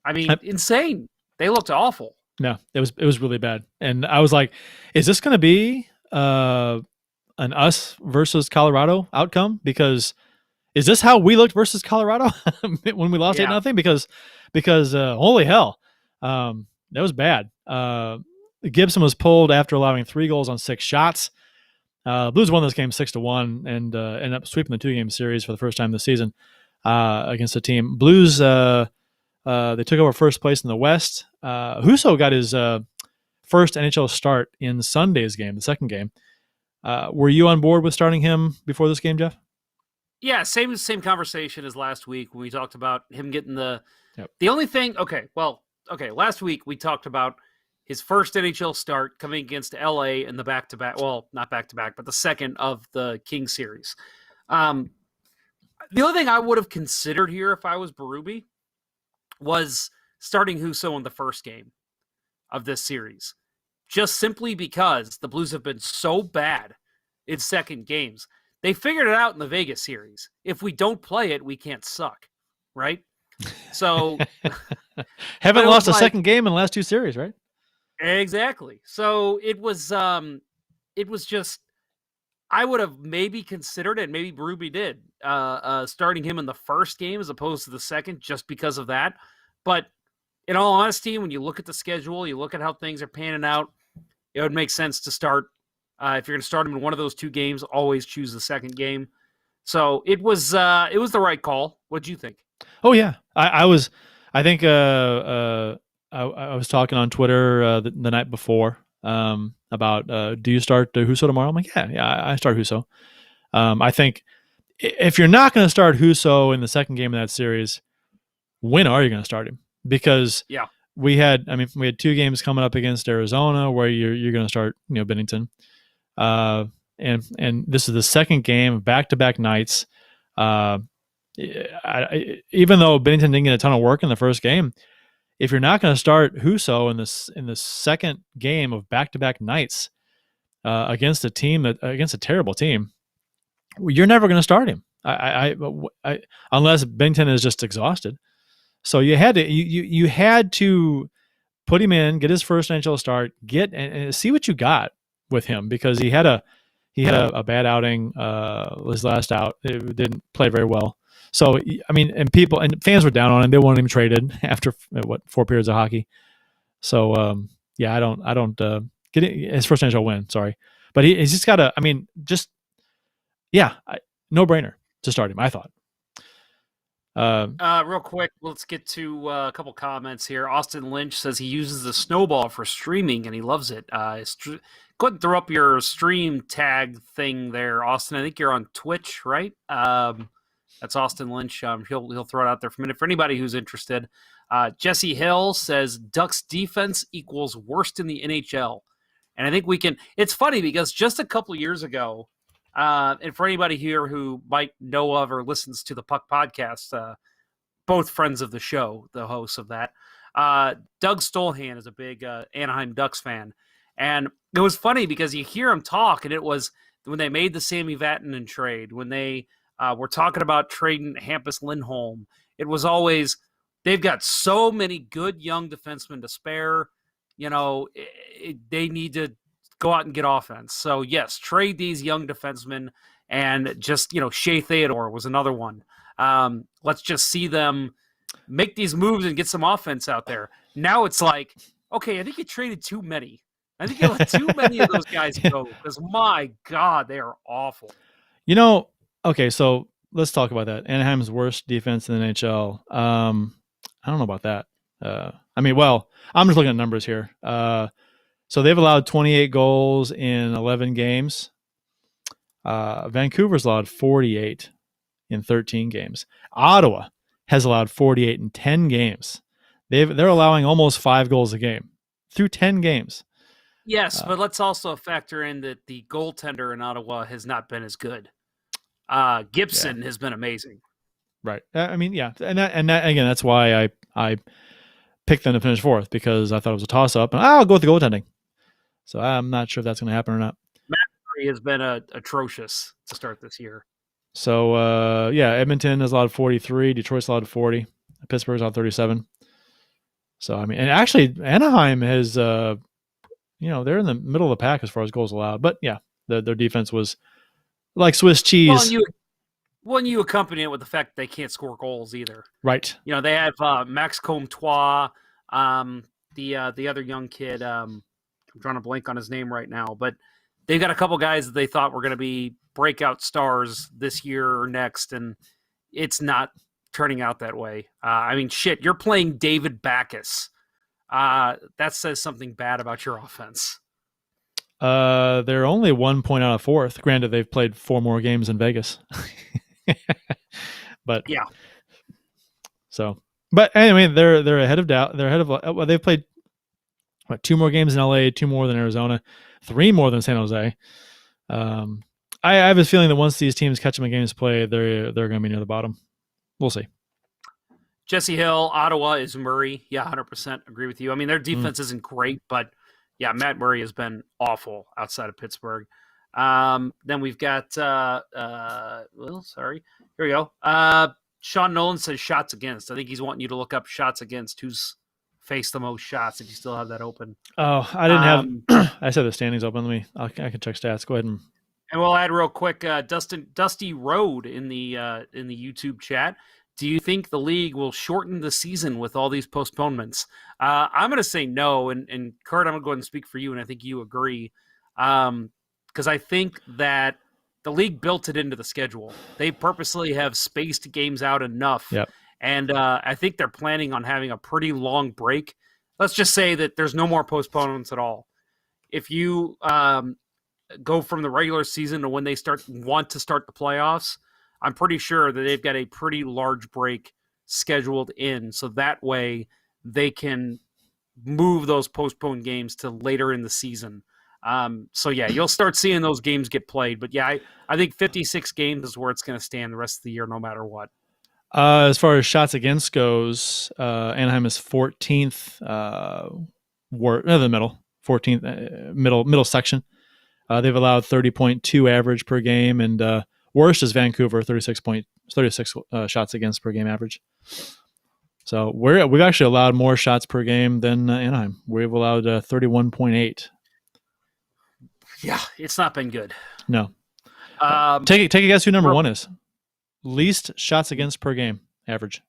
I mean, insane. They looked awful. No, it was really bad. And I was like, is this going to be an us versus Colorado outcome? Because is this how we looked versus Colorado when we lost 8-0? Because holy hell, that was bad. Gibson was pulled after allowing 3 goals on 6 shots. Blues won this game 6-1 and ended up sweeping the 2-game series for the first time this season against the team. Blues, they took over first place in the West. Husso got his first NHL start in Sunday's game, the second game. Were you on board with starting him before this game, Jeff? Yeah, same conversation as last week when we talked about him getting the Yep. the only thing. Okay, last week we talked about his first NHL start coming against LA in the back-to-back. Well, not back-to-back, but the second of the King series. The only thing I would have considered here if I was Berube was starting Husso in the first game of this series, just simply because the Blues have been so bad in second games. They figured it out in the Vegas series. If we don't play it, we can't suck, right? So haven't lost a second game in the last two series, right? Exactly. So it was just, I would have maybe considered it, maybe Berube did, starting him in the first game as opposed to the second, just because of that. But in all honesty, when you look at the schedule, you look at how things are panning out, it would make sense to start. If you're going to start him in one of those two games, always choose the second game. So it was the right call. What'd you think? Oh yeah, I was talking on Twitter the night before about do you start Husso tomorrow? I'm like, yeah, I start Husso. I think if you're not going to start Husso in the second game of that series, when are you going to start him? Because we had two games coming up against Arizona where you're going to start Bennington, and this is the second game, back-to-back nights. Even though Bennington didn't get a ton of work in the first game, if you're not going to start Husso in the second game of back-to-back nights against a terrible team, you're never going to start him. Unless Bennington is just exhausted. So you had to put him in, get his first NHL start, and see what you got with him, because he had a bad outing. His last out, it didn't play very well. So and fans were down on him. They wanted him traded after 4 periods of hockey. So I don't get it, his first NHL win. Sorry, but he's just got to. No brainer to start him, I thought. Real quick, let's get to a couple comments here. Austin Lynch says he uses the snowball for streaming and he loves it. Go ahead and throw up your stream tag thing there, Austin. I think you're on Twitch, right? That's Austin Lynch. He'll throw it out there for a minute for anybody who's interested. Jesse Hill says Ducks defense equals worst in the NHL, and I think we can. It's funny because just a couple years ago. And for anybody here who might know of or listens to the Puck podcast, both friends of the show, the hosts of that, Doug Stolhan is a big Anaheim Ducks fan. And it was funny because you hear him talk, and it was when they made the Sammy Vatanen trade, when they were talking about trading Hampus Lindholm, it was always, they've got so many good young defensemen to spare. They need to go out and get offense. So yes, trade these young defensemen, and just, Shea Theodore was another one. Let's just see them make these moves and get some offense out there. Now it's like, okay, I think you traded too many. I think you let too many of those guys go, because my God, they are awful. Okay, so let's talk about that. Anaheim's worst defense in the NHL. I don't know about that. I'm just looking at numbers here. So they've allowed 28 goals in 11 games. Vancouver's allowed 48 in 13 games. Ottawa has allowed 48 in 10 games. They're allowing almost 5 goals a game through 10 games. Yes, but let's also factor in that the goaltender in Ottawa has not been as good. Gibson has been amazing. Right. And that again, that's why I picked them to finish fourth, because I thought it was a toss-up, and I'll go with the goaltending. So I'm not sure if that's going to happen or not. Matt Murray has been atrocious to start this year. So, Edmonton has allowed 43. Detroit's allowed 40. Pittsburgh's allowed 37. So, and actually Anaheim has, they're in the middle of the pack as far as goals allowed. But, yeah, their defense was like Swiss cheese. Well, you accompany it with the fact that they can't score goals either. Right. They have Max Comtois, the other young kid, I'm drawing a blank on his name right now, but they've got a couple guys that they thought were going to be breakout stars this year or next, and it's not turning out that way. You're playing David Backes that says something bad about your offense. They're only 1 point out of fourth. Granted, they've played 4 more games in Vegas. But yeah. So, but anyway, they're ahead of doubt. They're ahead of. Well, they've played 2 more games in LA, 2 more than Arizona, 3 more than San Jose. I have a feeling that once these teams catch them in games played, they're going to be near the bottom. We'll see. Jesse Hill, Ottawa is Murray. Yeah, 100% agree with you. I mean, their defense isn't great, but yeah, Matt Murray has been awful outside of Pittsburgh. Then we've got, here we go. Sean Nolan says shots against. I think he's wanting you to look up shots against. Who's faced the most shots? If you still have that open. Oh, I didn't have. I said the standings open. I can check stats. Go ahead and we'll add real quick. Dusty Road in the YouTube chat. Do you think the league will shorten the season with all these postponements? I'm going to say no. And Curt, I'm going to go ahead and speak for you, and I think you agree. Because I think that the league built it into the schedule. They purposely have spaced games out enough. Yep. And I think they're planning on having a pretty long break. Let's just say that there's no more postponements at all. If you go from the regular season to when they want to start the playoffs, I'm pretty sure that they've got a pretty large break scheduled in. So that way they can move those postponed games to later in the season. So yeah, you'll start seeing those games get played. But yeah, I think 56 games is where it's going to stand the rest of the year, no matter what. As far as shots against goes, Anaheim is 14th, the middle, 14th, middle section. They've allowed 30.2 average per game, and worst is Vancouver, 36 shots against per game average. So we've actually allowed more shots per game than Anaheim. We've allowed 31.8. Yeah, it's not been good. No. Take a guess who number 1 is. Least shots against per game average.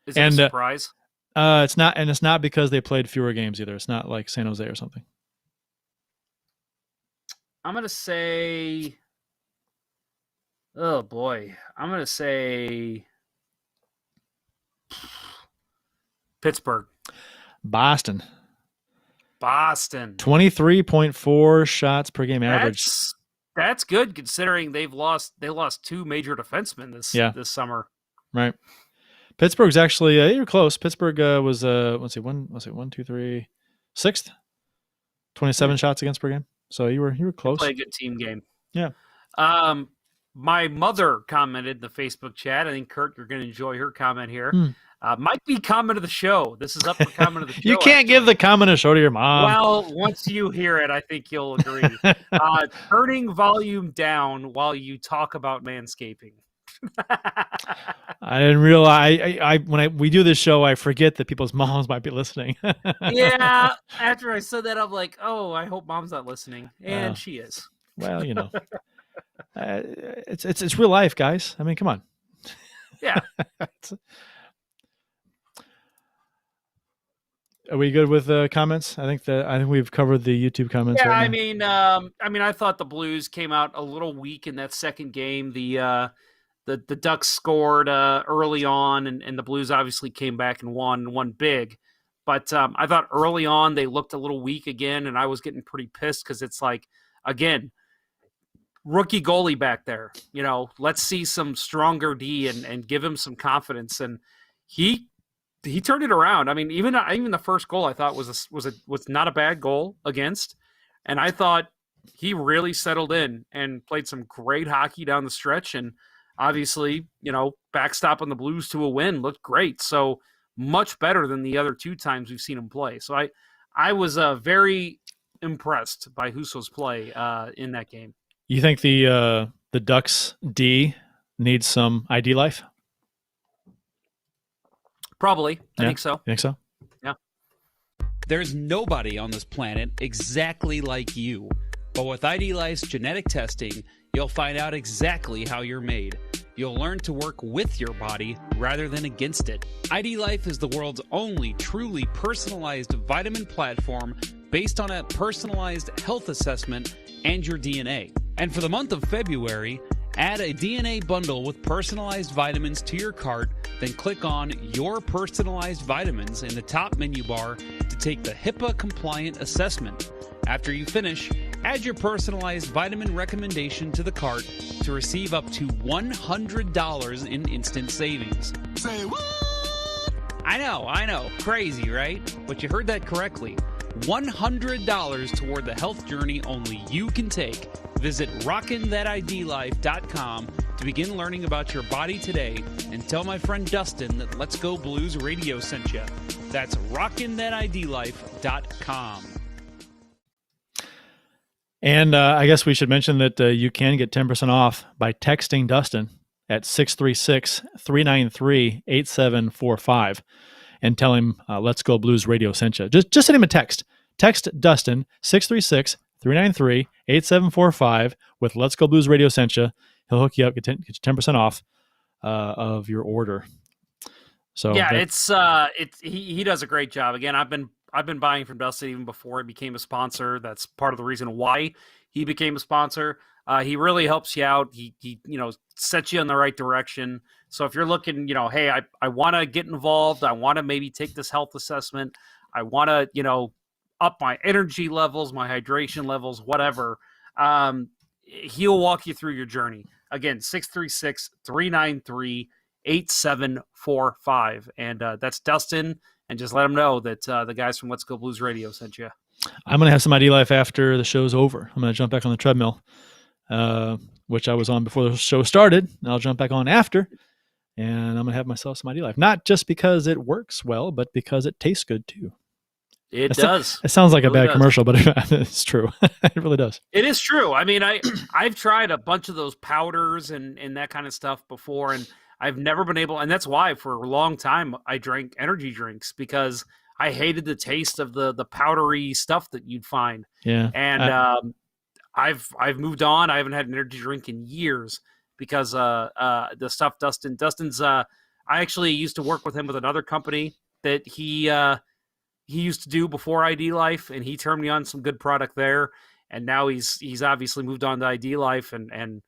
Is it a surprise? It's not, and it's not because they played fewer games either. It's not like San Jose or something. I'm gonna say, oh boy, I'm gonna say Pittsburgh. Boston. 23.4 shots per game average. That's good considering they lost 2 major defensemen this summer. Right. Pittsburgh's actually you're close. Pittsburgh was let's see, 6th, 27 shots against per game. So you were close. Play a good team game. Yeah. My mother commented in the Facebook chat. I think Curt, you're going to enjoy her comment here. Might be comment of the show. This is up for comment of the show. You can't give the comment of the show to your mom. Well, once you hear it, I think you'll agree. Turning volume down while you talk about manscaping. I didn't realize. When we do this show, I forget that people's moms might be listening. Yeah. After I said that, I'm like, oh, I hope mom's not listening, and she is. Well, it's real life, guys. I mean, come on. Yeah. Are we good with comments? I think we've covered the YouTube comments. Yeah, right I mean, I thought the Blues came out a little weak in that second game. The Ducks scored early on, and the Blues obviously came back and won big. But I thought early on they looked a little weak again, and I was getting pretty pissed because it's like, again, rookie goalie back there. Let's see some stronger D and give him some confidence. And he turned it around. I mean, even the first goal I thought was not a bad goal against, and I thought he really settled in and played some great hockey down the stretch, and obviously, backstopping the Blues to a win looked great. So much better than the other 2 times we've seen him play. So I was very impressed by Husso's play in that game. You think the Ducks D needs some ID life? Probably. I think so. You think so? Yeah. There's nobody on this planet exactly like you. But with ID Life's genetic testing, you'll find out exactly how you're made. You'll learn to work with your body rather than against it. ID Life is the world's only truly personalized vitamin platform based on a personalized health assessment and your DNA. And for the month of February, add a DNA bundle with personalized vitamins to your cart Then click on Your Personalized Vitamins in the top menu bar to take the HIPAA-compliant assessment. After you finish, add your personalized vitamin recommendation to the cart to receive up to $100 in instant savings. Say what? I know. Crazy, right? But you heard that correctly. $100 toward the health journey only you can take. Visit rockinthatidlife.com to begin learning about your body today, and tell my friend Dustin that Let's Go Blues Radio sent you. That's rockinthatidlife.com. And I guess we should mention that you can get 10% off by texting Dustin at 636-393-8745 and tell him Let's Go Blues Radio sent you. Just send him a text. Text Dustin 636-393-8745 with Let's Go Blues Radio sent you. He'll hook you up, get you 10% off of your order. So yeah, he does a great job. Again, I've been buying from Dustin even before he became a sponsor. That's part of the reason why he became a sponsor. He really helps you out. He sets you in the right direction. So if you're looking, hey, I want to get involved. I want to maybe take this health assessment. I want to, up my energy levels, my hydration levels, whatever. He'll walk you through your journey. Again, 636-393-8745. And that's Dustin. And just let him know that the guys from Let's Go Blues Radio sent you. I'm going to have some ID Life after the show's over. I'm going to jump back on the treadmill, which I was on before the show started. And I'll jump back on after. And I'm going to have myself some ID Life. Not just because it works well, but because it tastes good too. It does. It sounds like it a really bad does. commercial, but it's true. It really does. It is true. I mean, I've tried a bunch of those powders and that kind of stuff before, and I've never been able, and that's why for a long time I drank energy drinks, because I hated the taste of the powdery stuff that you'd find. Yeah. And I've moved on. I haven't had an energy drink in years because the stuff Dustin's I actually used to work with him with another company that he used to do before ID Life, and he turned me on some good product there. And now he's obviously moved on to ID Life, and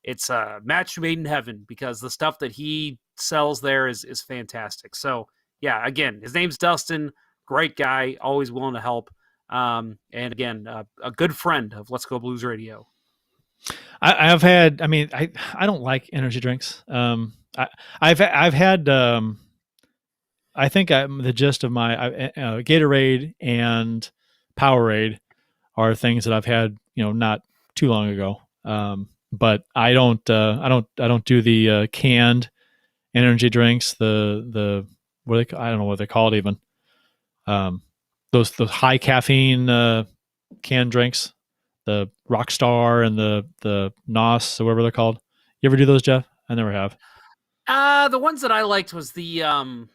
it's a match made in heaven, because the stuff that he sells there is fantastic. So yeah, again, his name's Dustin, great guy, always willing to help. And again, a good friend of Let's Go Blues Radio. I don't like energy drinks. I've had, I think the gist of my Gatorade and Powerade are things that I've had, not too long ago. But I don't do the canned energy drinks. I don't know what they're called even. Those high caffeine canned drinks, the Rockstar and the NOS, or whatever they're called. You ever do those, Jeff? I never have. The ones that I liked was the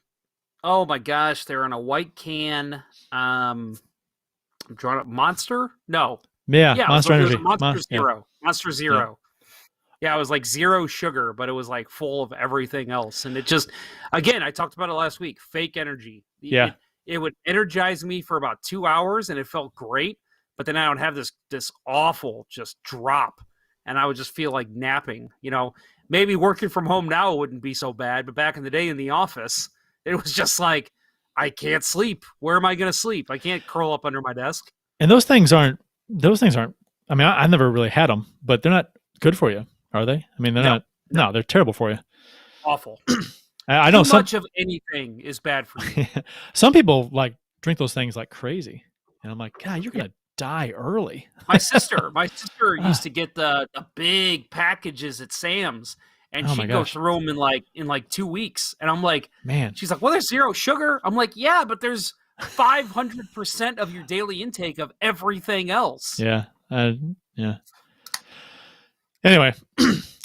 oh my gosh, they're in a white can. I'm drawing up Monster? No. Yeah, Monster Energy. Monster Zero. Monster Zero. Yeah, it was like zero sugar, but it was like full of everything else. And it just, again, I talked about it last week, fake energy. Yeah. It would energize me for about 2 hours and it felt great, but then I would have this awful just drop and I would just feel like napping. Maybe working from home now wouldn't be so bad, but back in the day in the office, it was just like, I can't sleep. Where am I going to sleep? I can't curl up under my desk. And those things aren't, I mean, I never really had them, but they're not good for you, are they? I mean, they're not, no, they're terrible for you. Awful. I know Too much of anything is bad for you. Some people drink those things like crazy. And I'm like, God, you're going to die early. My sister used to get the big packages at Sam's, and she'd go through them in 2 weeks. And I'm like, man, she's like, well, there's zero sugar. I'm like, yeah, but there's 500% of your daily intake of everything else. Yeah. Yeah. Anyway,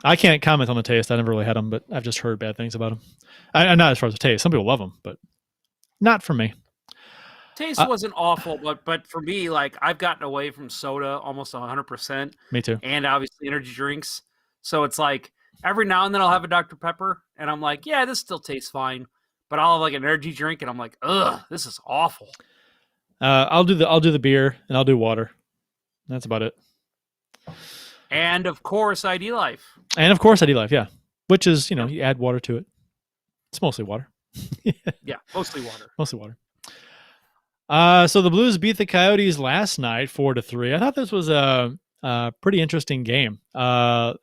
I can't comment on the taste. I never really had them, but I've just heard bad things about them. Not as far as the taste. Some people love them, but not for me. Taste wasn't awful, but for me, I've gotten away from soda almost 100%. Me too. And obviously energy drinks. So it's like every now and then I'll have a Dr. Pepper, and I'm like, yeah, this still tastes fine. But I'll have an energy drink, and I'm like, ugh, this is awful. I'll do the beer, and I'll do water. That's about it. And of course, ID Life. And of course, ID Life, yeah. Which is, you add water to it. It's mostly water. Yeah, mostly water. Mostly water. So the Blues beat the Coyotes last night 4-3. I thought this was a pretty interesting game. The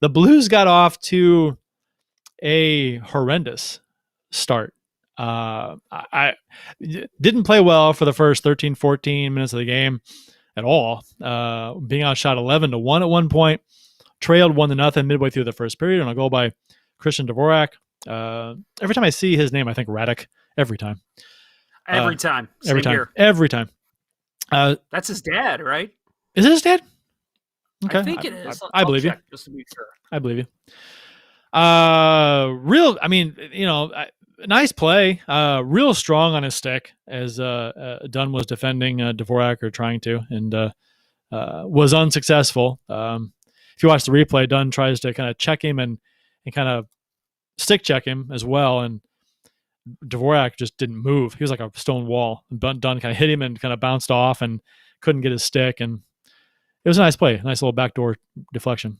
Blues got off to a horrendous start. I didn't play well for the first 13, 14 minutes of the game at all. Being outshot 11-1 at one point, trailed 1-0 midway through the first period on a goal by Christian Dvorak. Every time I see his name, I think Radek. Every time. Every time. Every time. Here. Every time. That's his dad, right? Is it his dad? Okay. I think it is. I believe you. Just to be sure. I believe you. Nice play. Real strong on his stick as Dunn was defending Dvorak or trying to, and was unsuccessful. If you watch the replay, Dunn tries to kind of check him and kind of stick check him as well, and Dvorak just didn't move. He was like a stone wall. Dunn kind of hit him and kind of bounced off and couldn't get his stick, and it was a nice play, nice little backdoor deflection.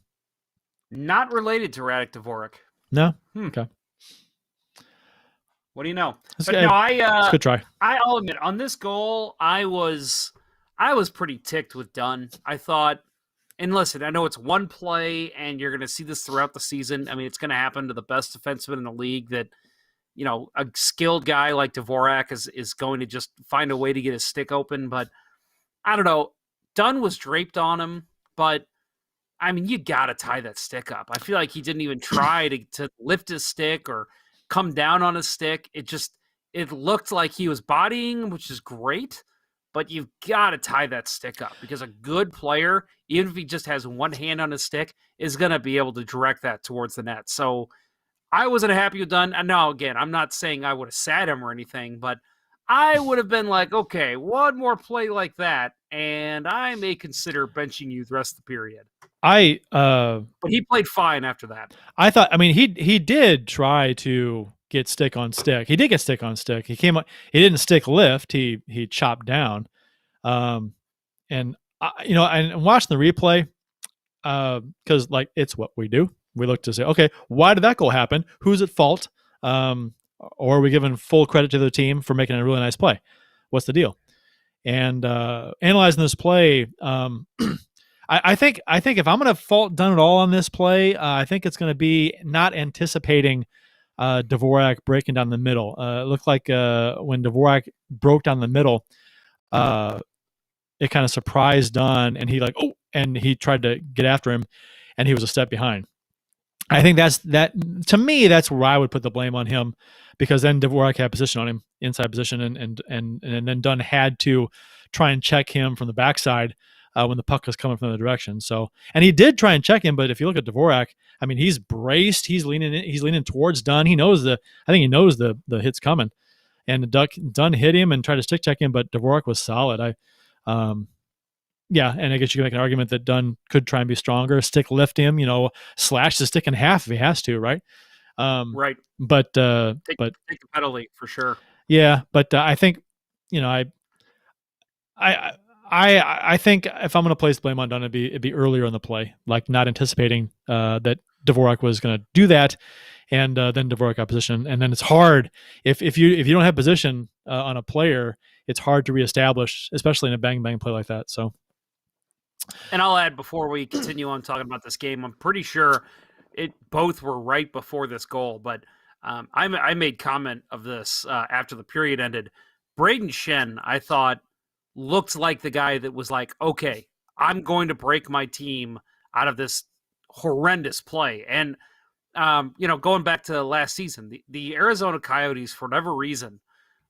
Not related to Radek Dvorak. No? Okay. What do you know? That's But good. no, It's a good try. I'll admit, on this goal, I was pretty ticked with Dunn. I thought, and listen, I know it's one play, and you're going to see this throughout the season. I mean, it's going to happen to the best defenseman in the league that, you know, a skilled guy like Dvorak is going to just find a way to get his stick open. But I don't know. Dunn was draped on him, but I mean, you got to tie that stick up. I feel like he didn't even try to lift his stick or come down on his stick. It looked like he was bodying, which is great, but you've got to tie that stick up because a good player, even if he just has one hand on his stick, is going to be able to direct that towards the net. So I wasn't happy with Dunn. And now, again, I'm not saying I would have sat him or anything, but I would have been like, okay, one more play like that, and I may consider benching you the rest of the period. But he played fine after that. I thought, I mean, he did try to get stick on stick. He did get stick on stick. He didn't stick lift. He chopped down. And watching the replay, because like it's what we do. We look to say, okay, why did that goal happen? Who's at fault? Or are we giving full credit to the team for making a really nice play? What's the deal? And analyzing this play, I think if I'm going to fault Dunn at all on this play, I think it's going to be not anticipating Dvorak breaking down the middle. It looked like when Dvorak broke down the middle, it kind of surprised Dunn, and and he tried to get after him, and he was a step behind. I think to me, that's where I would put the blame on him, because then Dvorak had position on him, inside position, and then Dunn had to try and check him from the backside when the puck was coming from the direction. So, and he did try and check him, but if you look at Dvorak, I mean, he's braced, he's leaning towards Dunn. I think he knows the hit's coming, and Dunn hit him and tried to stick check him, but Dvorak was solid. Yeah, and I guess you can make an argument that Dunn could try and be stronger, stick lift him, slash the stick in half if he has to, right? Right. But take a penalty for sure. Yeah, but I think, I think if I'm going to place blame on Dunn, it'd be earlier in the play, like not anticipating that Dvorak was going to do that, and then Dvorak got position, and then it's hard if you don't have position on a player, it's hard to reestablish, especially in a bang play like that. So. And I'll add, before we continue on talking about this game, I'm pretty sure both were right before this goal, but I made comment of this after the period ended. Braden Shen, I thought, looked like the guy that was like, okay, I'm going to break my team out of this horrendous play. And, going back to last season, the Arizona Coyotes, for whatever reason,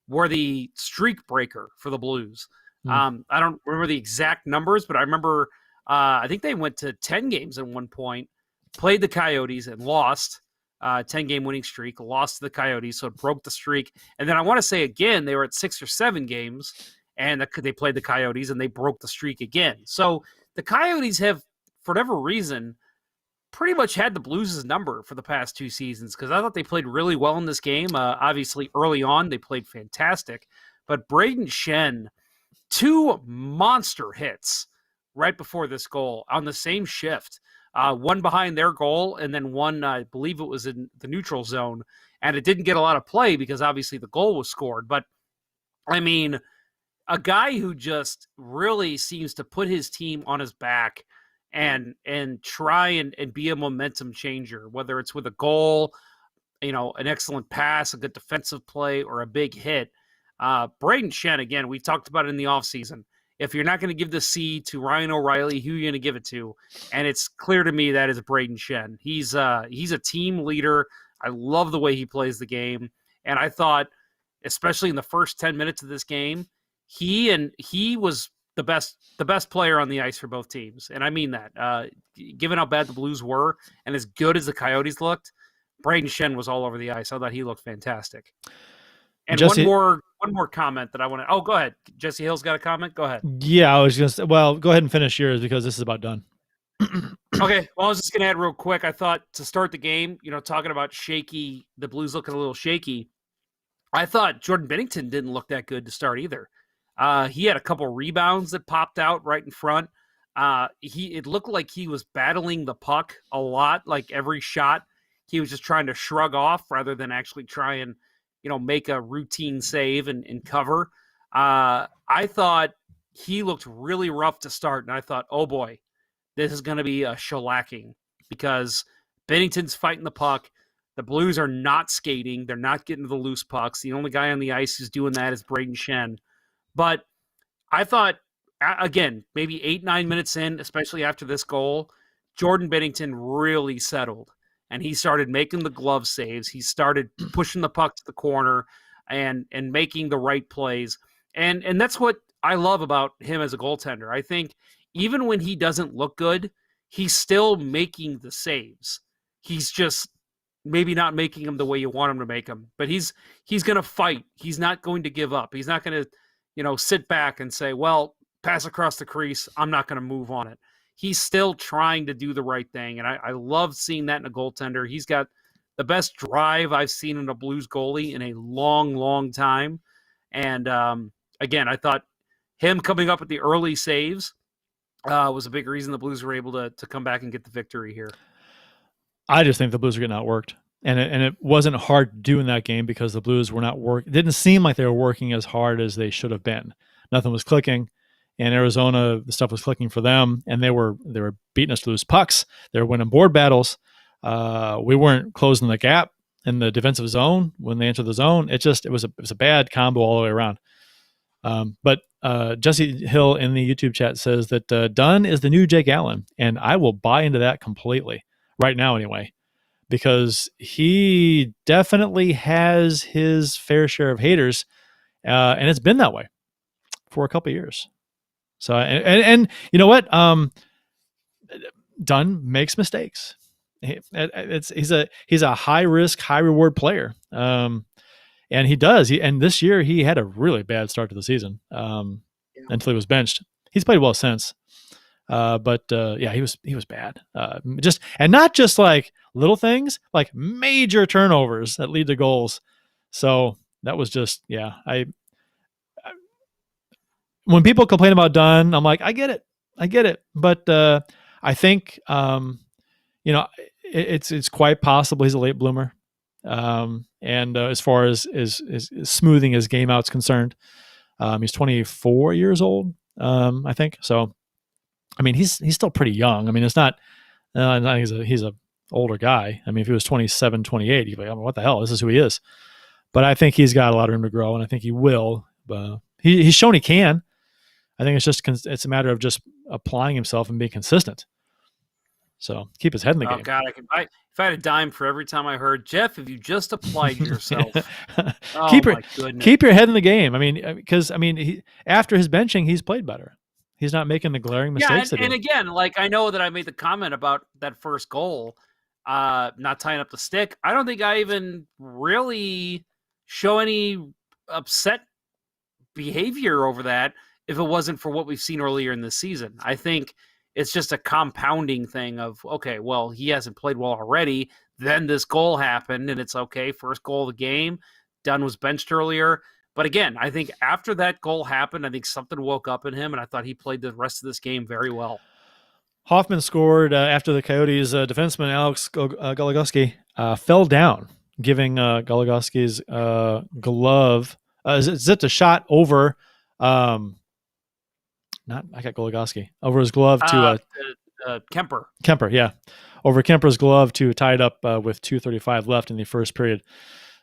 were the streak breaker for the Blues. I don't remember the exact numbers, but I remember I think they went to 10 games at one point, played the Coyotes and lost, 10-game winning streak, lost to the Coyotes, so it broke the streak. And then I want to say again, they were at 6 or 7 games, and they played the Coyotes, and they broke the streak again. So the Coyotes have, for whatever reason, pretty much had the Blues' number for the past 2 seasons, because I thought they played really well in this game. Obviously, early on, they played fantastic. But Braden Shen, 2 monster hits right before this goal on the same shift. one behind their goal, and then one, I believe it was in the neutral zone, and it didn't get a lot of play because obviously the goal was scored. But I mean, a guy who just really seems to put his team on his back and try and be a momentum changer, whether it's with a goal, an excellent pass, a good defensive play, or a big hit. Braden Shen, again, we talked about it in the offseason. If you're not going to give the C to Ryan O'Reilly, who are you going to give it to? And it's clear to me that is Braden Shen. He's a team leader. I love the way he plays the game. And I thought, especially in the first 10 minutes of this game, he was the best player on the ice for both teams. And I mean that. Given how bad the Blues were and as good as the Coyotes looked, Braden Shen was all over the ice. I thought he looked fantastic. And Jesse, one more comment that I want to. Oh, go ahead. Jesse Hill's got a comment. Go ahead. Yeah, I was going to say, well, go ahead and finish yours because this is about done. Okay. Well, I was just going to add real quick. I thought to start the game, talking about shaky, the Blues looking a little shaky. I thought Jordan Bennington didn't look that good to start either. He had a couple rebounds that popped out right in front. It looked like he was battling the puck a lot. Like every shot, he was just trying to shrug off rather than actually try and make a routine save and cover. I thought he looked really rough to start, and I thought, oh boy, this is going to be a shellacking because Bennington's fighting the puck. The Blues are not skating. They're not getting to the loose pucks. The only guy on the ice who's doing that is Braden Shen. But I thought, again, maybe 8-9 minutes in, especially after this goal, Jordan Bennington really settled. And he started making the glove saves. He started pushing the puck to the corner and making the right plays. And that's what I love about him as a goaltender. I think even when he doesn't look good, he's still making the saves. He's just maybe not making them the way you want him to make them. But he's going to fight. He's not going to give up. He's not going to sit back and say, well, pass across the crease, I'm not going to move on it. He's still trying to do the right thing, and I love seeing that in a goaltender. He's got the best drive I've seen in a Blues goalie in a long, long time. And, again, I thought him coming up with the early saves was a big reason the Blues were able to come back and get the victory here. I just think the Blues are getting outworked. And it wasn't hard to do in that game because the Blues were not working. It didn't seem like they were working as hard as they should have been. Nothing was clicking. In Arizona, the stuff was clicking for them, and they were beating us to loose pucks. They were winning board battles. We weren't closing the gap in the defensive zone when they entered the zone. It was a bad combo all the way around. But Jesse Hill in the YouTube chat says that Dunn is the new Jake Allen, and I will buy into that completely right now anyway, because he definitely has his fair share of haters, and it's been that way for a couple of years. So, and you know what? Dunn makes mistakes. He's a high risk, high reward player. And he does. And this year he had a really bad start to the season until he was benched. He's played well since. But he was bad. Not just like little things, like major turnovers that lead to goals. So that was just, when people complain about Dunn, I'm like, I get it. But I think, it's quite possible he's a late bloomer. And as far as smoothing his game out's concerned, he's 24 years old, I think. So, I mean, he's still pretty young. I mean, it's not he's a older guy. I mean, if he was 27, 28, you'd be like, what the hell? This is who he is. But I think he's got a lot of room to grow, and I think he will. He's shown he can. I think it's a matter of just applying himself and being consistent. So keep his head in the game. Oh God, if I had a dime for every time I heard, Jeff, if you just applied yourself, keep your head in the game. I mean, because after his benching, he's played better. He's not making the glaring mistakes. And again, like I know that I made the comment about that first goal, not tying up the stick. I don't think I even really show any upset behavior over that if it wasn't for what we've seen earlier in the season. I think it's just a compounding thing of, okay, well, he hasn't played well already. Then this goal happened, and it's okay. First goal of the game. Dunn was benched earlier. But again, I think after that goal happened, I think something woke up in him, and I thought he played the rest of this game very well. Hoffman scored after the Coyotes defenseman Alex Goligoski fell down, giving Goligoski's glove zipped a shot over. I got Goligoski over his glove to Kemper. Kemper, yeah, over Kemper's glove to tie it up with 2:35 left in the first period.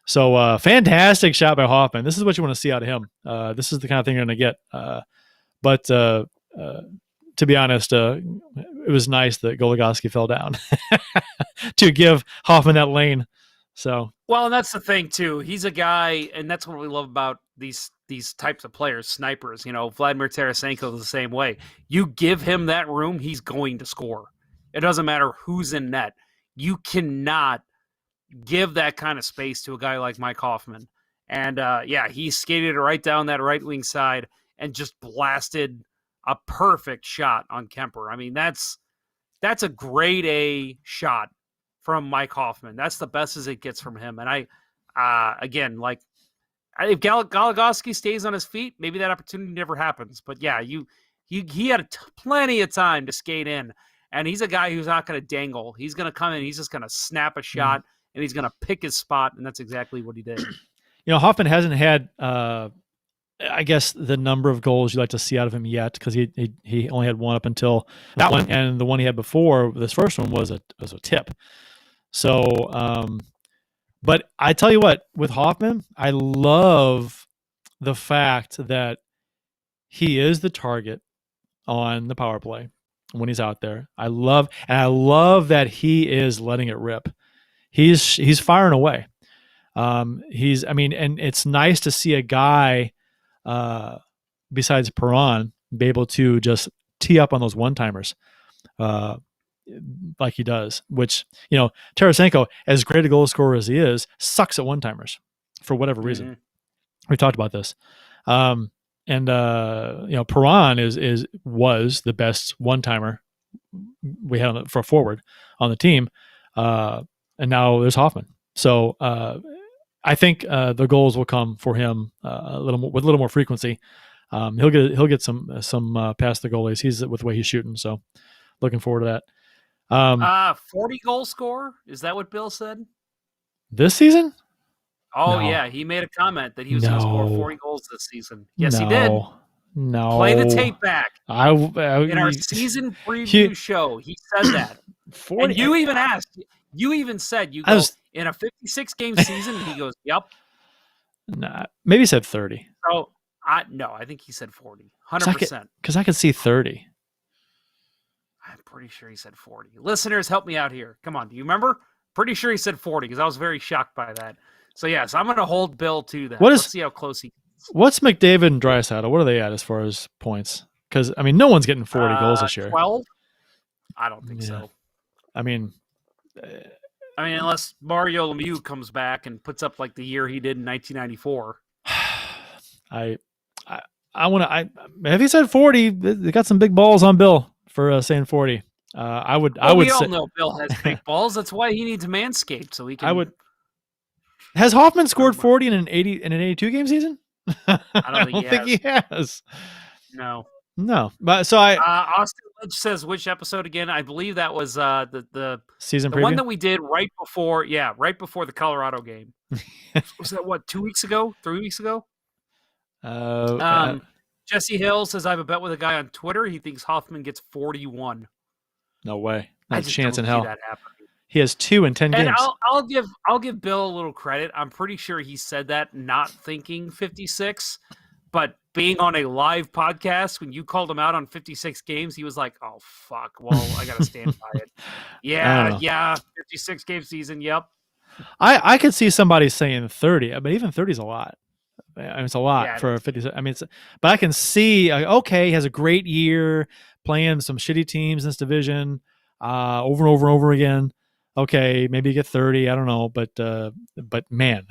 So fantastic shot by Hoffman. This is what you want to see out of him. This is the kind of thing you're going to get. But to be honest, it was nice that Goligoski fell down to give Hoffman that lane. So well, and that's the thing too. He's a guy, and that's what we love about these types of players, snipers. You know, Vladimir Tarasenko is the same way. You give him that room, he's going to score. It doesn't matter who's in net. You cannot give that kind of space to a guy like Mike Hoffman. And he skated right down that right wing side and just blasted a perfect shot on Kemper. I mean, that's a grade A shot from Mike Hoffman. That's the best as it gets from him. And if Goligoski stays on his feet, maybe that opportunity never happens. But yeah, he had plenty of time to skate in, and he's a guy who's not going to dangle. He's going to come in, he's just going to snap a shot, and he's going to pick his spot, and that's exactly what he did. You know, Hoffman hasn't had, I guess, the number of goals you'd like to see out of him yet, because he only had one up until that one, and the one he had before this first one was a tip. So, but I tell you what, with Hoffman, I love the fact that he is the target on the power play when he's out there. I love that he is letting it rip. He's firing away. And it's nice to see a guy besides Perron be able to just tee up on those one-timers like he does, which, you know, Tarasenko, as great a goal scorer as he is, sucks at one-timers for whatever reason. Mm-hmm. We talked about this. Perron was the best one-timer we had for a forward on the team. And now there's Hoffman. So I think the goals will come for him with a little more frequency. He'll get some past the goalies. He's with the way he's shooting. So looking forward to that. 40 goal scorer. Is that what Bill said? This season? Oh, no. Yeah. He made a comment that he was going to score 40 goals this season. Yes, he did. No. Play the tape back. In our season preview show, he said that. 40, and you even asked. You even said, in a 56-game season? He goes, yep. Nah, maybe he said 30. So, I think he said 40. 100%. Because I could see 30. I'm pretty sure he said 40. Listeners, help me out here. Come on, do you remember? Pretty sure he said 40 because I was very shocked by that. So, yes, I'm going to hold Bill to that. Let's see how close he is. What's McDavid and Draisaitl? What are they at as far as points? Because, I mean, no one's getting 40 goals this year. 12? I don't think so. I mean, unless Mario Lemieux comes back and puts up like the year he did in 1994. I want to. If he said 40, they got some big balls on Bill for saying 40. I would. We all know Bill has big balls. That's why he needs Manscaped so he can. Has Hoffman scored 40 in an 82 game season? I don't think he has. No. But so Austin Lynch says which episode again? I believe that was the season the preview? one that we did right before the Colorado game. Was that 2 weeks ago? 3 weeks ago? Jesse Hill says I have a bet with a guy on Twitter. He thinks Hoffman gets 41. No way. Not a chance in hell. That happening. He has 2 in 10 games. And I'll give Bill a little credit. I'm pretty sure he said that not thinking 56, but being on a live podcast when you called him out on 56 games, he was like, "Oh fuck, well I gotta stand by it." Yeah, 56 game season. Yep. I could see somebody saying 30, but even 30 is a lot. I mean, it's a lot for 50. I mean, but I can see. Okay, he has a great year playing some shitty teams in this division, over and over and over again. Okay, maybe you get 30. I don't know, but man,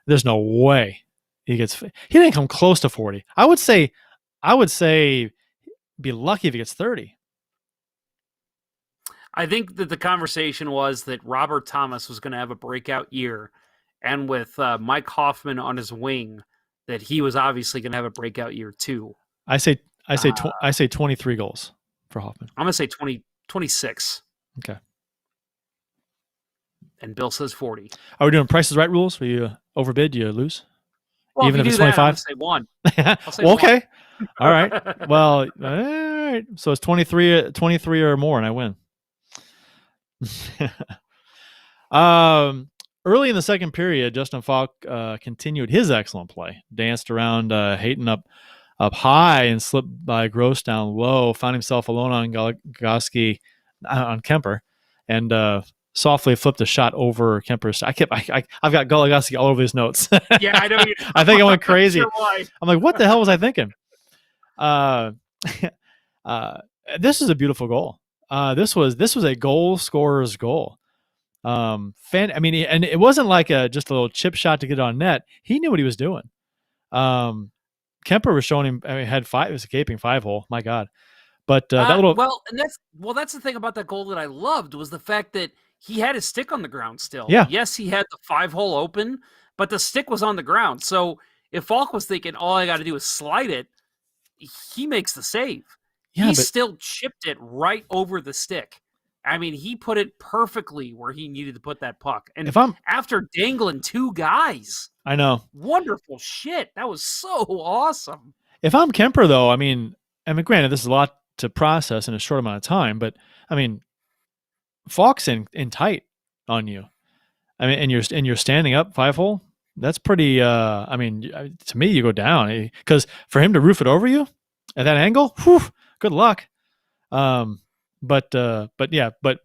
there's no way he didn't come close to 40. I would say be lucky if he gets 30. I think that the conversation was that Robert Thomas was going to have a breakout year, and with Mike Hoffman on his wing, that he was obviously going to have a breakout year too. I say 23 goals for Hoffman? I'm gonna say 26. Okay. And Bill says 40. Are we doing Price is Right rules? Where you overbid, you lose? Well, Even if if you it's do that, I'm 25? gonna say 1. I'll say Well, 1. okay. All right. Well, all right. So it's 23 or more, and I win. Early in the second period, Justin Faulk continued his excellent play. Danced around Hayton up high and slipped by Gross down low. Found himself alone on Goligoski, on Kemper, and softly flipped a shot over Kemper's. I've got Goligoski all over these notes. Yeah, I know. I think I went crazy. Sure why. I'm like, what the hell was I thinking? This is a beautiful goal. This was a goal scorer's goal. I mean, and it wasn't like just a little chip shot to get it on net. He knew what he was doing. Kemper was showing him. I mean, it was a gaping 5-hole. My God. But that little that's the thing about that goal that I loved was the fact that he had his stick on the ground still. Yeah. Yes, he had the 5-hole open, but the stick was on the ground. So if Faulk was thinking all I got to do is slide it, he makes the save. Yeah, he still chipped it right over the stick. I mean, he put it perfectly where he needed to put that puck. And after dangling 2 guys, I know, wonderful shit. That was so awesome. If I'm Kemper, though, I mean, granted, this is a lot to process in a short amount of time, but I mean, Faulk's in tight on you. I mean, and you're standing up 5-hole. That's pretty. I mean, to me, you go down because for him to roof it over you at that angle, whew, good luck. But from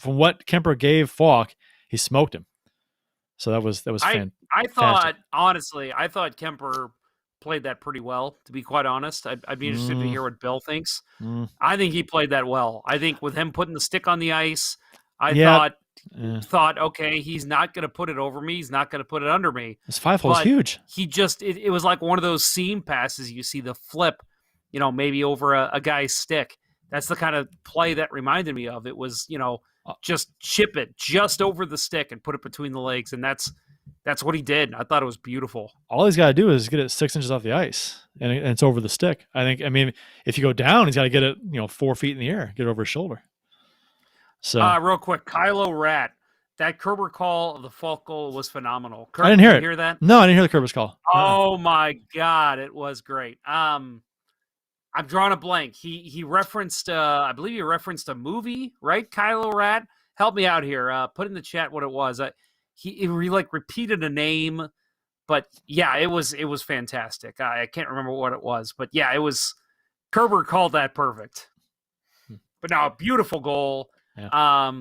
what Kemper gave Faulk, he smoked him. So that was fantastic. I thought, honestly, Kemper played that pretty well, to be quite honest. I'd be interested to hear what Bill thinks. I think he played that well. I think with him putting the stick on the ice, I thought, okay, he's not going to put it over me. He's not going to put it under me. This 5-hole is huge. He just, it was like one of those seam passes. You see the flip, maybe over a guy's stick. That's the kind of play that reminded me of. It was, just chip it just over the stick and put it between the legs. And that's what he did. I thought it was beautiful. All he's got to do is get it 6 inches off the ice and it's over the stick. I mean, if you go down, he's got to get it, 4 feet in the air, get it over his shoulder. So real quick, Kylo Rat, that Kerber call of the Faulk goal was phenomenal. Curt, I didn't hear it. Hear that? No, I didn't hear the Kerber's call. Oh my God, it was great. I'm drawing a blank. He referenced, I believe he referenced a movie, right? Kylo Rat. Help me out here. Put in the chat what it was. He repeated a name, but yeah, it was fantastic. I can't remember what it was, but yeah, it was. Kerber called that perfect. But now a beautiful goal. Yeah.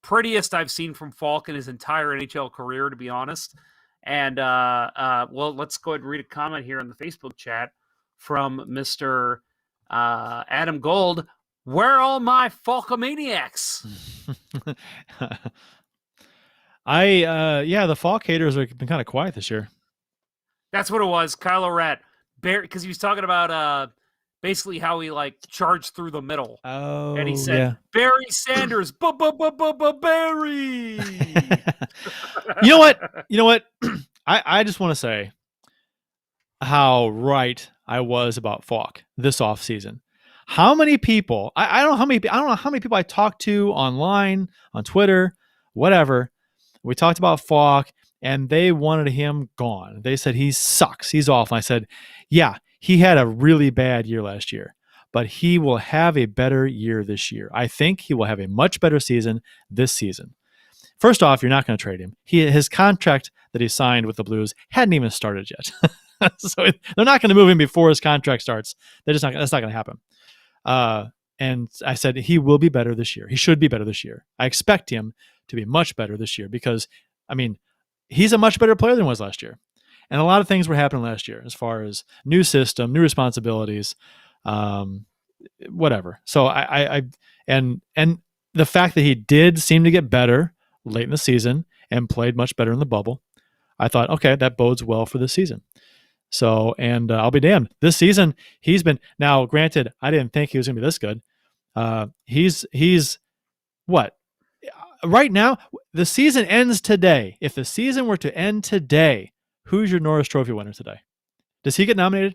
Prettiest I've seen from Faulk in his entire NHL career, to be honest. And well, let's go ahead and read a comment here in the Facebook chat from Mr. Adam Gold. Where are all my Faulkomaniacs? The Faulk haters have been kind of quiet this year. That's what it was. Kylo Rat, because he was talking about basically how he charged through the middle. Oh, and he said, yeah. Barry Sanders, Barry. You know what? I just want to say how right I was about Faulk this offseason. How many people? I don't know how many people I talked to online, on Twitter, whatever. We talked about Faulk, and they wanted him gone. They said he sucks. He's awful. I said, yeah, he had a really bad year last year, but he will have a better year this year. I think he will have a much better season this season. First off, you're not going to trade him. His contract that he signed with the Blues hadn't even started yet. So they're not going to move him before his contract starts. That's not going to happen. And I said, he will be better this year. He should be better this year. I expect him to be much better this year because, I mean, he's a much better player than he was last year. And a lot of things were happening last year as far as new system, new responsibilities, whatever. So and the fact that he did seem to get better late in the season and played much better in the bubble, I thought, okay, that bodes well for the season. So, and I'll be damned. This season, he's been, now granted, I didn't think he was going to be this good. He's what? Right now, the season ends today. If the season were to end today, who's your Norris Trophy winner today? Does he get nominated?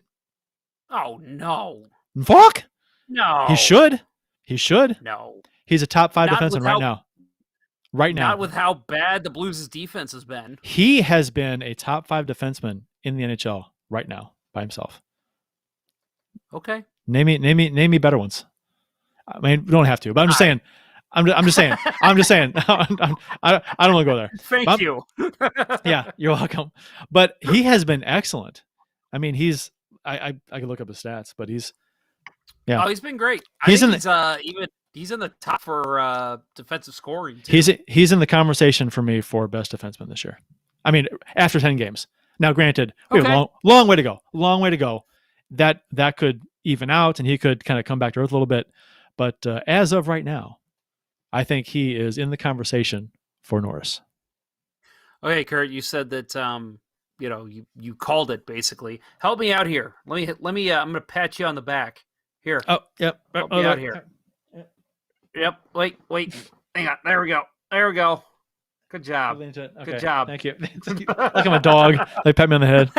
Oh, no. Faulk? No. He should. He should. No. He's a top 5 Not defenseman with right how- now. Right now. Not with how bad the Blues' defense has been. He has been a top 5 defenseman in the NHL right now by himself. Okay. Name me better ones. I mean, we don't have to, but I'm just saying. I'm just saying. I'm just saying. I don't want to go there. Thank you. Yeah, you're welcome. But he has been excellent. I mean, I can look up his stats, but he's Oh, he's been great. He's He's in the top for defensive scoring. Too. He's in the conversation for me for best defenseman this year. I mean, after 10 games. Now, granted, we have a long way to go. Long way to go. That could even out, and he could kind of come back to earth a little bit. But as of right now, I think he is in the conversation for Norris. Okay, Curt, you said that you called it basically. Help me out here. Let me. I'm gonna pat you on the back. Here. Oh, yep. Help me out here. Yep. Wait. Hang on. There we go. Good job. Okay. Good job. Thank you. Like I'm a dog. They pat me on the head.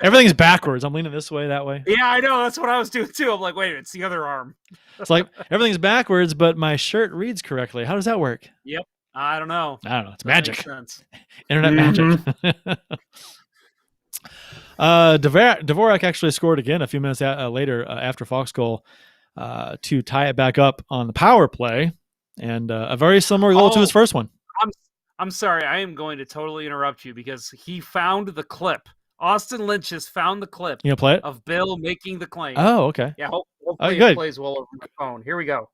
Everything's backwards. I'm leaning this way, that way. Yeah, I know. That's what I was doing too. I'm like, wait, it's the other arm. It's like everything's backwards, but my shirt reads correctly. How does that work? Yep. I don't know. It's magic. Makes sense. Internet magic. Dvorak actually scored again a few minutes later after Faulk's goal to tie it back up on the power play, and a very similar goal to his first one. I'm sorry. I am going to totally interrupt you because he found the clip. Austin Lynch has found the clip. You gonna play it? Of Bill making the claim. Oh, okay. Yeah, hopefully good. It plays well over my phone. Here we go.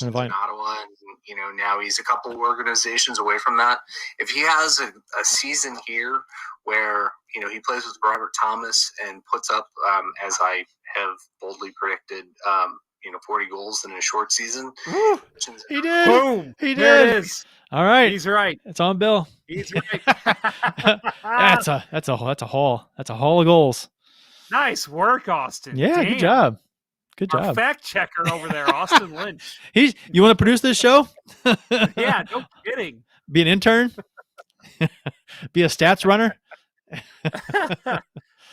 In Ottawa, and now he's a couple organizations away from that. If he has a season here where he plays with Robert Thomas and puts up, as I have boldly predicted, 40 goals in a short season. Woo, he did. Boom. He did. There it is. All right. He's right. It's on Bill. He's right. That's a haul. That's a haul of goals. Nice work, Austin. Yeah, Damn. good job. Good Our job. fact checker over there, Austin Lynch. You want to produce this show? Yeah, no kidding. Be an intern? Be a stats runner? All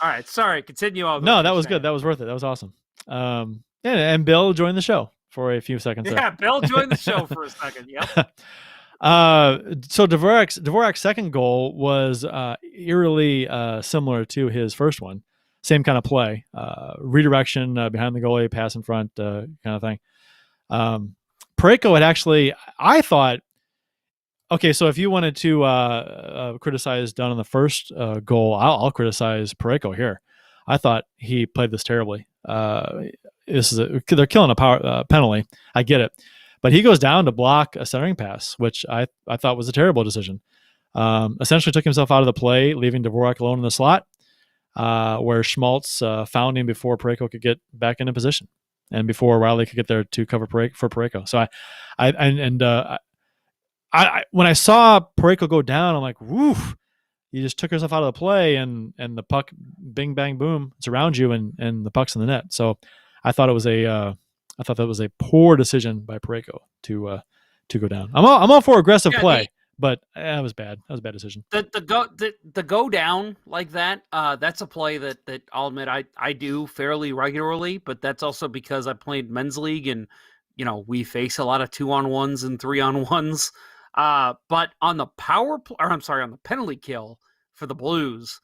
right, sorry. Continue on. No, that was good. That was worth it. That was awesome. And Bill joined the show for a few seconds. Yeah, Bill joined the show for a second. Yep. So Dvorak's second goal was eerily similar to his first one. Same kind of play, redirection behind the goalie, pass in front, kind of thing. Parayko had actually, I thought, okay, so if you wanted to criticize Dunn on the first goal, I'll criticize Parayko here. I thought he played this terribly. They're killing a power penalty. I get it, but he goes down to block a centering pass, which I thought was a terrible decision. Essentially took himself out of the play, leaving Dvorak alone in the slot. Where Schmaltz found him before Parayko could get back into position, and before Riley could get there to cover for Parayko. So I when I saw Parayko go down, I'm like, "Woof!" You just took yourself out of the play, and the puck, bing bang boom, it's around you, and the puck's in the net. So I thought that was a poor decision by Parayko to go down. I'm all for aggressive play. But that was bad. That was a bad decision. The go down like that, that's a play that I'll admit I do fairly regularly, but that's also because I played men's league and we face a lot of 2-on-1s and 3-on-1s. But on the on the penalty kill for the Blues,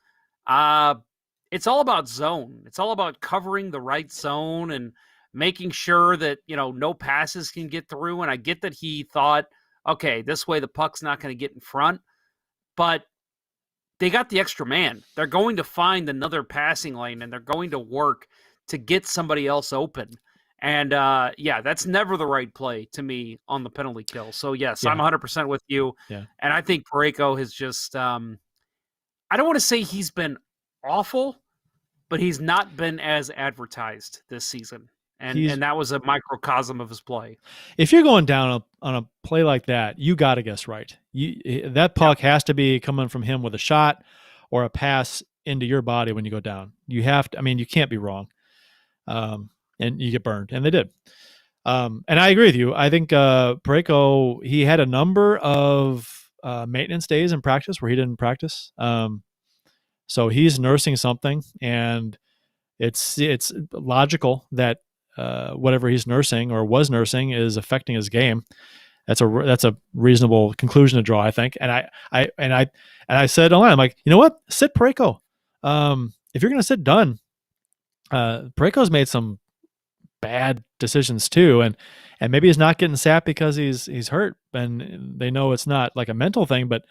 it's all about zone. It's all about covering the right zone and making sure that no passes can get through. And I get that he thought, okay, this way the puck's not going to get in front, but they got the extra man. They're going to find another passing lane, and they're going to work to get somebody else open. And, that's never the right play to me on the penalty kill. So, yes, I'm 100% with you. Yeah. And I think Parayko has just I don't want to say he's been awful, but he's not been as advertised this season. And that was a microcosm of his play. If you're going down on a play like that, you got to guess right. That puck has to be coming from him with a shot or a pass into your body when you go down. You have to. I mean, you can't be wrong, and you get burned, and they did. And I agree with you. I think Parayko, he had a number of maintenance days in practice where he didn't practice. So he's nursing something, and it's logical that whatever he's nursing or was nursing is affecting his game. That's a reasonable conclusion to draw, I think. And I said online, I'm like, you know what? Sit Parayko. If you're going to sit Dunn, Parayko's made some bad decisions too, and maybe he's not getting sapped because he's hurt, and they know it's not like a mental thing. But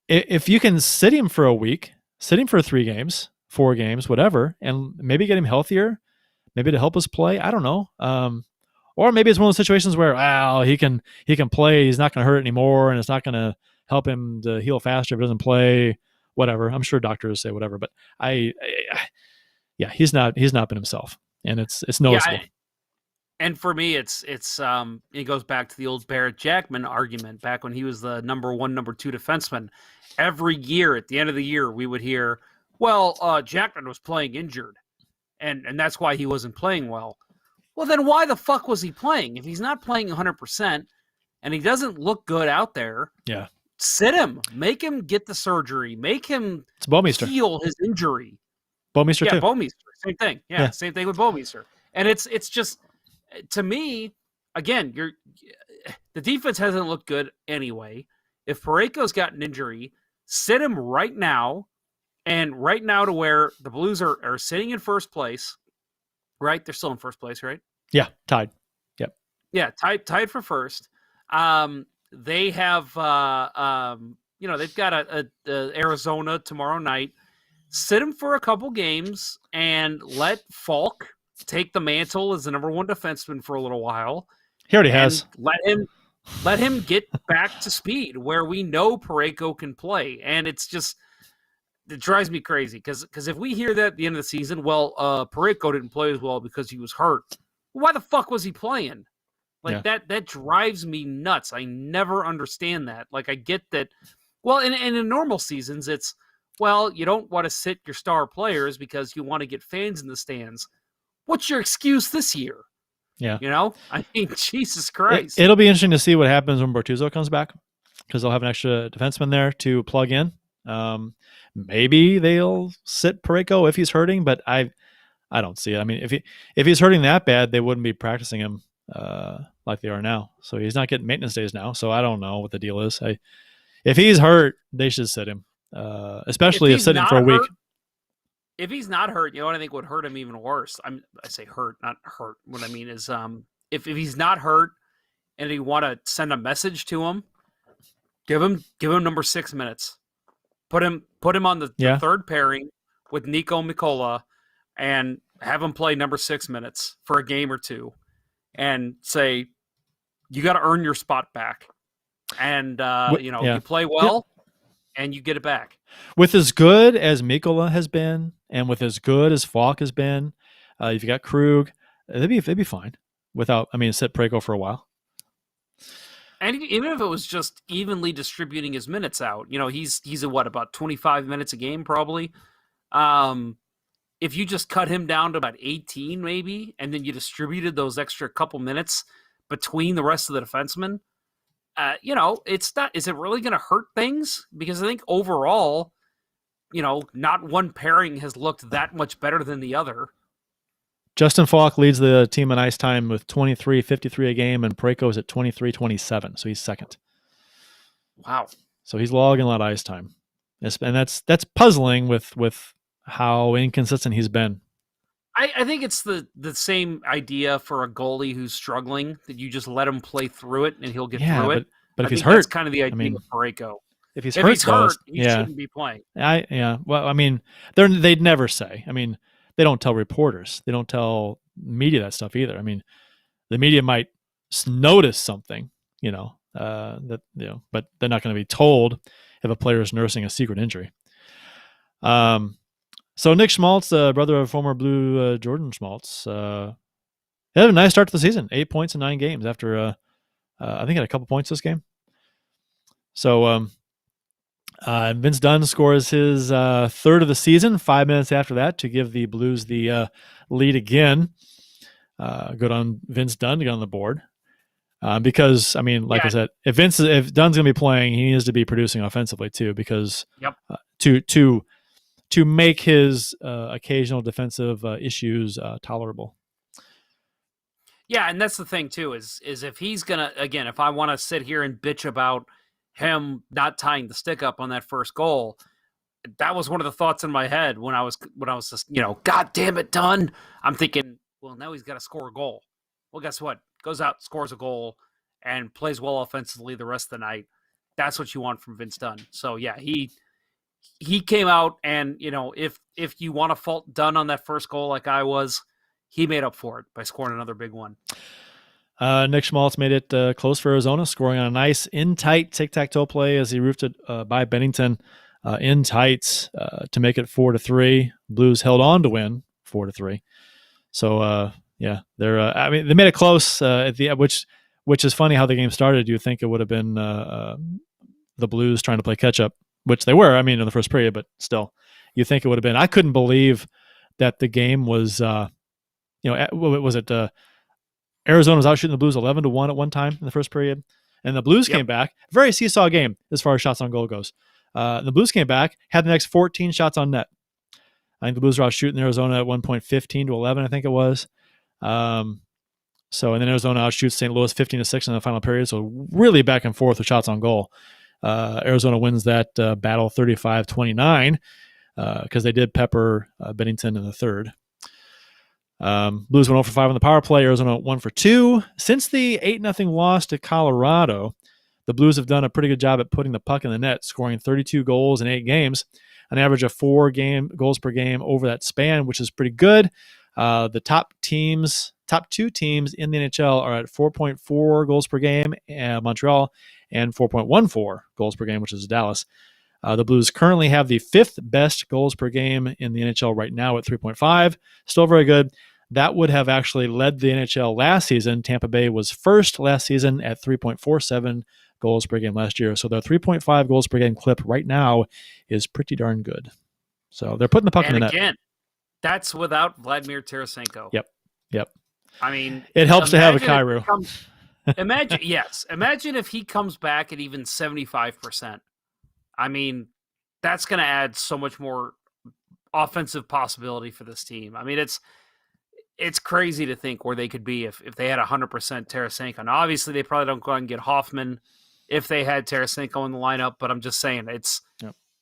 if you can sit him for a week, sit him for 3 games, 4 games, whatever, and maybe get him healthier, maybe to help us play. I don't know. Or maybe it's one of those situations where, he can play. He's not going to hurt anymore, and it's not going to help him to heal faster if he doesn't play. Whatever. I'm sure doctors say whatever, but he's not been himself, and it's noticeable. And for me, it goes back to the old Barrett Jackman argument back when he was the number 1, number 2 defenseman. Every year at the end of the year, we would hear, Jackman was playing injured, and that's why he wasn't playing well. Well, then why the fuck was he playing? If he's not playing 100% and he doesn't look good out there, sit him, make him get the surgery, make him heal his injury. Bouwmeester too. Bouwmeester, same thing. Yeah, same thing with Bouwmeester. And it's just, to me, again, the defense hasn't looked good anyway. If Parayko's got an injury, sit him right now, and right now to where the Blues are sitting in first place. Right, they're still in first place, right? Yeah, tied. Yep. Yeah, tied for first. They have, they've got a Arizona tomorrow night. Sit him for a couple games and let Faulk take the mantle as the number 1 defenseman for a little while. He already has. Let him get back to speed where we know Parayko can play, and it drives me crazy because if we hear that at the end of the season, Parayko didn't play as well because he was hurt. Why the fuck was he playing? That drives me nuts. I never understand that. Like, I get that. Well, in normal seasons, it's, you don't want to sit your star players because you want to get fans in the stands. What's your excuse this year? Yeah. I mean, Jesus Christ. It'll be interesting to see what happens when Bortuzzo comes back, because they'll have an extra defenseman there to plug in. Maybe they'll sit Parayko if he's hurting, but I don't see it. I mean, if he's hurting that bad, they wouldn't be practicing him like they are now. So he's not getting maintenance days now. So I don't know what the deal is. If he's hurt, they should sit him, especially if sitting for a week. If he's not hurt, what I think would hurt him even worse. I say hurt, not hurt. What I mean is, if he's not hurt and you want to send a message to him, give him number 6 minutes. Put him on the third pairing with Nico Mikola and have him play number 6 minutes for a game or two, and say, you got to earn your spot back. And, you play well and you get it back. With as good as Mikola has been, and with as good as Faulk has been, if you got Krug, they'd be fine without, sit Parayko for a while. And even if it was just evenly distributing his minutes out, he's at about 25 minutes a game probably. If you just cut him down to about 18 maybe, and then you distributed those extra couple minutes between the rest of the defensemen, it's not. Is it really going to hurt things? Because I think overall, not one pairing has looked that much better than the other. Justin Faulk leads the team in ice time with 23.53 a game, and Parayko is at 23.27, so he's second. Wow. So he's logging a lot of ice time. And that's puzzling with how inconsistent he's been. I think it's the same idea for a goalie who's struggling, that you just let him play through it and he'll get through it. But if he's hurt, that's kind of the idea of Parayko. If he's hurt, he shouldn't be playing. They'd never say. They don't tell reporters. They don't tell media that stuff either. The media might notice something, but they're not going to be told if a player is nursing a secret injury. So Nick Schmaltz, brother of former Blue Jordan Schmaltz, had a nice start to the season. 8 points in 9 games after, I think he had a couple points this game. So Vince Dunn scores his third of the season 5 minutes after that to give the Blues the lead again. Good on Vince Dunn to get on the board. Because, I said, if Dunn's going to be playing, he needs to be producing offensively too, because to to make his occasional defensive issues tolerable. Yeah, and that's the thing too, is if he's gonna, again, if I want to sit here and bitch about him not tying the stick up on that first goal, that was one of the thoughts in my head when I was just, God damn it, Dunn. I'm thinking, well, now he's got to score a goal. Well, guess what? Goes out, scores a goal, and plays well offensively the rest of the night. That's what you want from Vince Dunn. So yeah, he came out, and if you want to fault Dunn on that first goal like I was, he made up for it by scoring another big one. Nick Schmaltz made it close for Arizona, scoring on a nice in-tight tic-tac-toe play as he roofed it by Bennington in tights to make it 4-3. Blues held on to win 4-3. So yeah, they made it close at the which is funny how the game started. You think it would have been the Blues trying to play catch-up, which they were. In the first period, but still, you think it would have been. I couldn't believe that the game was. What was it? Arizona was out shooting the Blues 11-1 at one time in the first period, and the Blues came back. Very seesaw game as far as shots on goal goes. The Blues came back, had the next 14 shots on net. I think the Blues were out shooting Arizona at one point 15-11, I think it was. And then Arizona outshoots St. Louis 15-6 in the final period. So really back and forth with shots on goal. Arizona wins that battle 35-29 because they did pepper Bennington in the third. Blues went 0 for 5 on the power play. Arizona 1 for 2. Since the 8-0 loss to Colorado, the Blues have done a pretty good job at putting the puck in the net, scoring 32 goals in 8 games, an average of 4 goals per game over that span, which is pretty good. The top 2 teams in the NHL are at 4.4 goals per game, Montreal, and 4.14 goals per game, which is Dallas. The Blues currently have the 5th best goals per game in the NHL right now at 3.5. Still very good. That would have actually led the NHL last season. Tampa Bay was first last season at 3.47 goals per game last year. So their 3.5 goals per game clip right now is pretty darn good. So they're putting the puck in the net. Again, that's without Vladimir Tarasenko. Yep. It helps to have a Kyrou. Imagine if he comes back at even 75%. That's going to add so much more offensive possibility for this team. It's crazy to think where they could be if they had 100% Tarasenko. Now, obviously, they probably don't go out and get Hoffman if they had Tarasenko in the lineup, but I'm just saying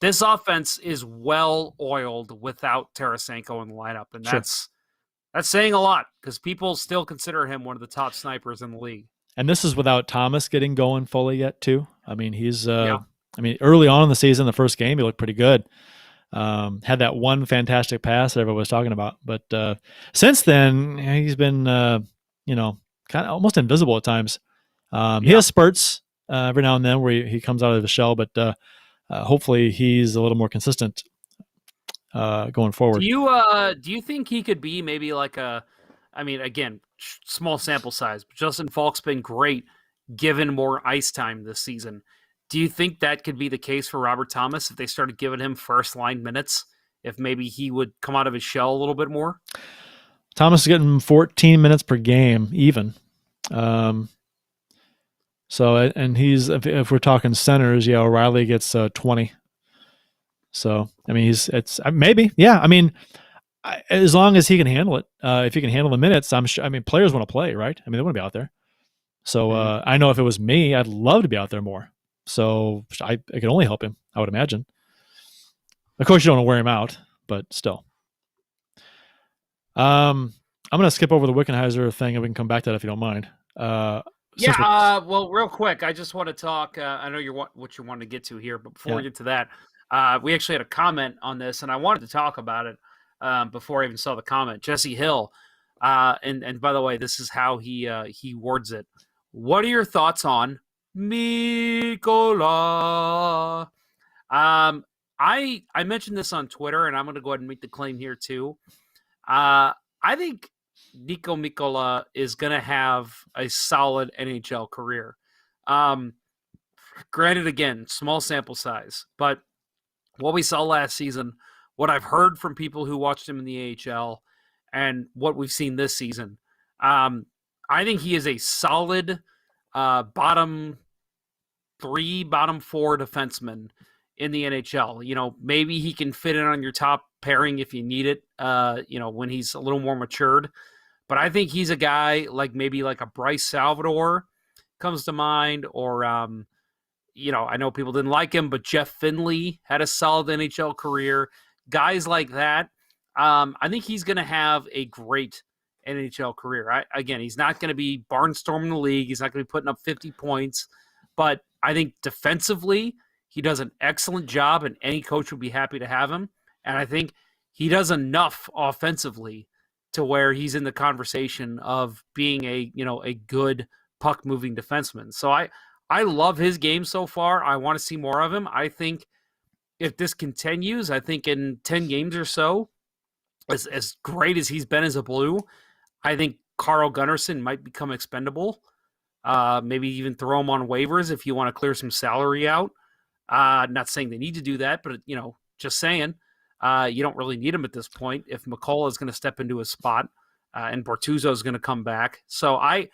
this offense is well-oiled without Tarasenko in the lineup, and that's saying a lot because people still consider him one of the top snipers in the league. And this is without Thomas getting going fully yet, too. He's early on in the season, the first game, he looked pretty good. Had that one fantastic pass that everybody was talking about. But since then, he's been, kind of almost invisible at times. He has spurts every now and then where he comes out of the shell, but hopefully he's a little more consistent going forward. Do you think he could be maybe like again, small sample size, but Justin Faulk's been great given more ice time this season. Do you think that could be the case for Robert Thomas if they started giving him first line minutes? If maybe he would come out of his shell a little bit more? Thomas is getting 14 minutes per game, even. And he's if we're talking centers, O'Reilly gets 20. So it's maybe, yeah. As long as he can handle it, if he can handle the minutes, I'm sure. Players want to play, right? They want to be out there. So I know if it was me, I'd love to be out there more. So I can only help him, I would imagine. Of course, you don't want to wear him out, but still. I'm going to skip over the Wickenheiser thing, and we can come back to that if you don't mind. Well, real quick, I just want to talk. I know what you wanted to get to here, but before we get to that, we actually had a comment on this, and I wanted to talk about it before I even saw the comment. Jesse Hill, and by the way, this is how he words it. What are your thoughts on Mikola? I mentioned this on Twitter, and I'm going to go ahead and make the claim here too. I think Niko Mikola is going to have a solid NHL career. Granted, again, small sample size, but what we saw last season, what I've heard from people who watched him in the AHL, and what we've seen this season, I think he is a solid bottom 3, bottom 4 defenseman in the NHL. Maybe he can fit in on your top pairing if you need it, when he's a little more matured. But I think he's a guy maybe like a Bryce Salvador comes to mind, or, I know people didn't like him, but Jeff Finley had a solid NHL career. Guys like that. I think he's going to have a great NHL career. Again, he's not going to be barnstorming the league. He's not going to be putting up 50 points. But I think defensively, he does an excellent job, and any coach would be happy to have him. And I think he does enough offensively to where he's in the conversation of being a good puck-moving defenseman. So I love his game so far. I want to see more of him. I think if this continues, I think in 10 games or so, as great as he's been as a Blue, I think Carl Gunnarsson might become expendable. Maybe even throw him on waivers if you want to clear some salary out. Not saying they need to do that, but just saying, you don't really need him at this point if McCullough is going to step into his spot, and Bortuzzo is going to come back. So I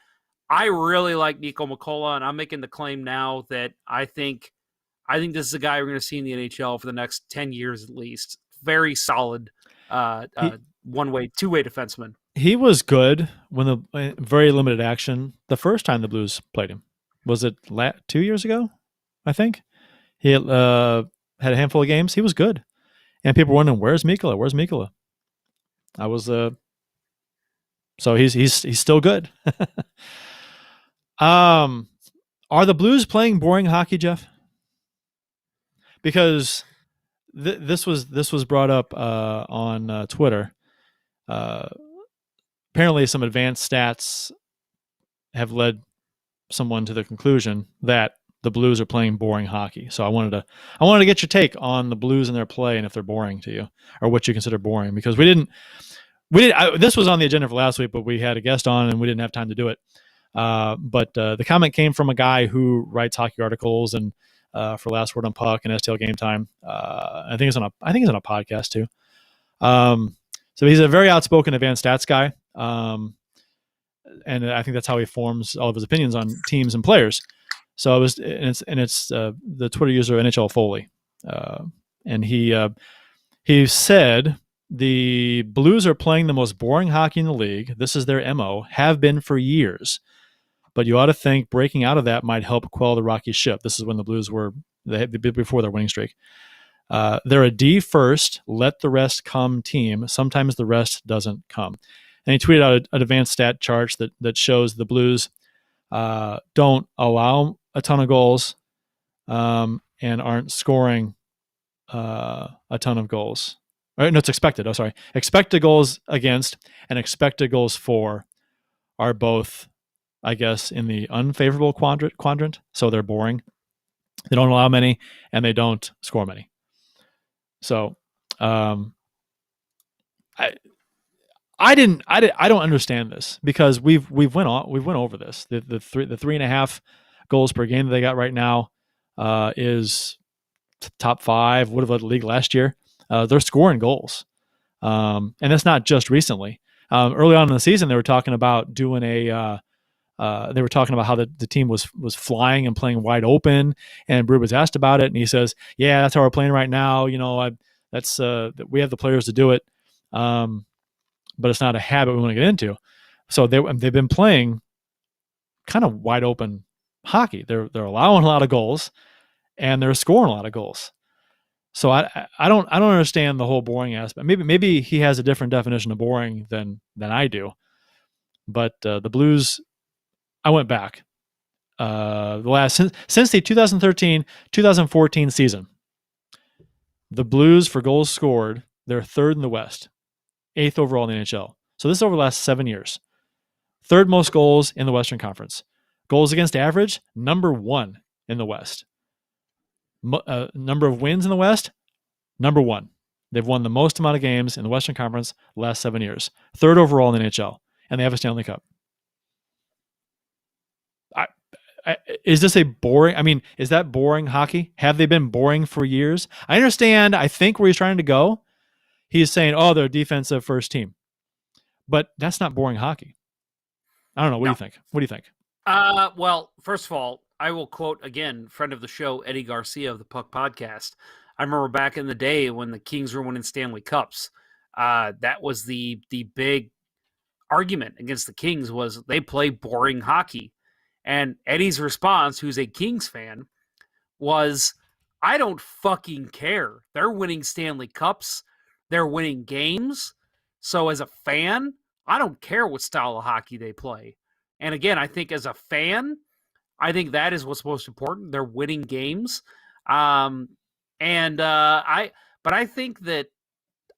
really like Nico McCullough, and I'm making the claim now that I think this is a guy we're going to see in the NHL for the next 10 years at least. Very solid, two-way defenseman. He was good when the very limited action the first time the Blues played him. Was it 2 years ago? I think he had a handful of games. He was good, and people were wondering, "Where's Mikkola? Where's Mikkola?" I was so he's still good. Are the Blues playing boring hockey, Jeff? Because this was brought up on Twitter. Apparently, some advanced stats have led someone to the conclusion that the Blues are playing boring hockey. So I wanted to get your take on the Blues and their play, and if they're boring to you, or what you consider boring. Because this was on the agenda for last week, but we had a guest on and we didn't have time to do it. But the comment came from a guy who writes hockey articles and for Last Word on Puck and STL Game Time. I think he's on a podcast too. So he's a very outspoken advanced stats guy. And I think that's how he forms all of his opinions on teams and players. So it's the Twitter user NHL Foley. And he said the Blues are playing the most boring hockey in the league. This is their MO, have been for years. But you ought to think breaking out of that might help quell the rocky ship. This is when the Blues were before their winning streak. They're a D first, let the rest come team. Sometimes the rest doesn't come. And he tweeted out an advanced stat chart that shows the Blues don't allow a ton of goals and aren't scoring a ton of goals. No, it's expected. Oh, sorry. Expected goals against and expected goals for are both, I guess, in the unfavorable quadrant. So they're boring. They don't allow many, and they don't score many. So, I don't understand this because we've went over this. The 3.5 goals per game that they got right now is top 5. Would have led the league last year. They're scoring goals, and that's not just recently. Early on in the season, they were talking about doing they were talking about how the team was flying and playing wide open, and Brew was asked about it, and he says, "Yeah, that's how we're playing right now. We have the players to do it, but it's not a habit we want to get into." So they've been playing kind of wide open hockey. They're allowing a lot of goals, and they're scoring a lot of goals. So I don't understand the whole boring aspect. Maybe he has a different definition of boring than I do, but the Blues. I went back since the 2013-2014 season. The Blues for goals scored, they're third in the West, 8th overall in the NHL. So this is over the last 7 years. Third most goals in the Western Conference. Goals against average, number 1 in the West. Number of wins in the West, number 1. They've won the most amount of games in the Western Conference the last 7 years. Third overall in the NHL, and they have a Stanley Cup. Is this a boring? I mean, is that boring hockey? Have they been boring for years? I understand. I think where he's trying to go, he's saying, "Oh, they're a defensive first team," but that's not boring hockey. I don't know. What do you think? What do you think? Well, first of all, I will quote again, friend of the show, Eddie Garcia of the Puck Podcast. I remember back in the day when the Kings were winning Stanley Cups. That was the big argument against the Kings was they play boring hockey. And Eddie's response, who's a Kings fan, was, I don't fucking care. They're winning Stanley Cups. They're winning games. So as a fan, I don't care what style of hockey they play. And again, I think as a fan, I think that is what's most important. They're winning games. But I think that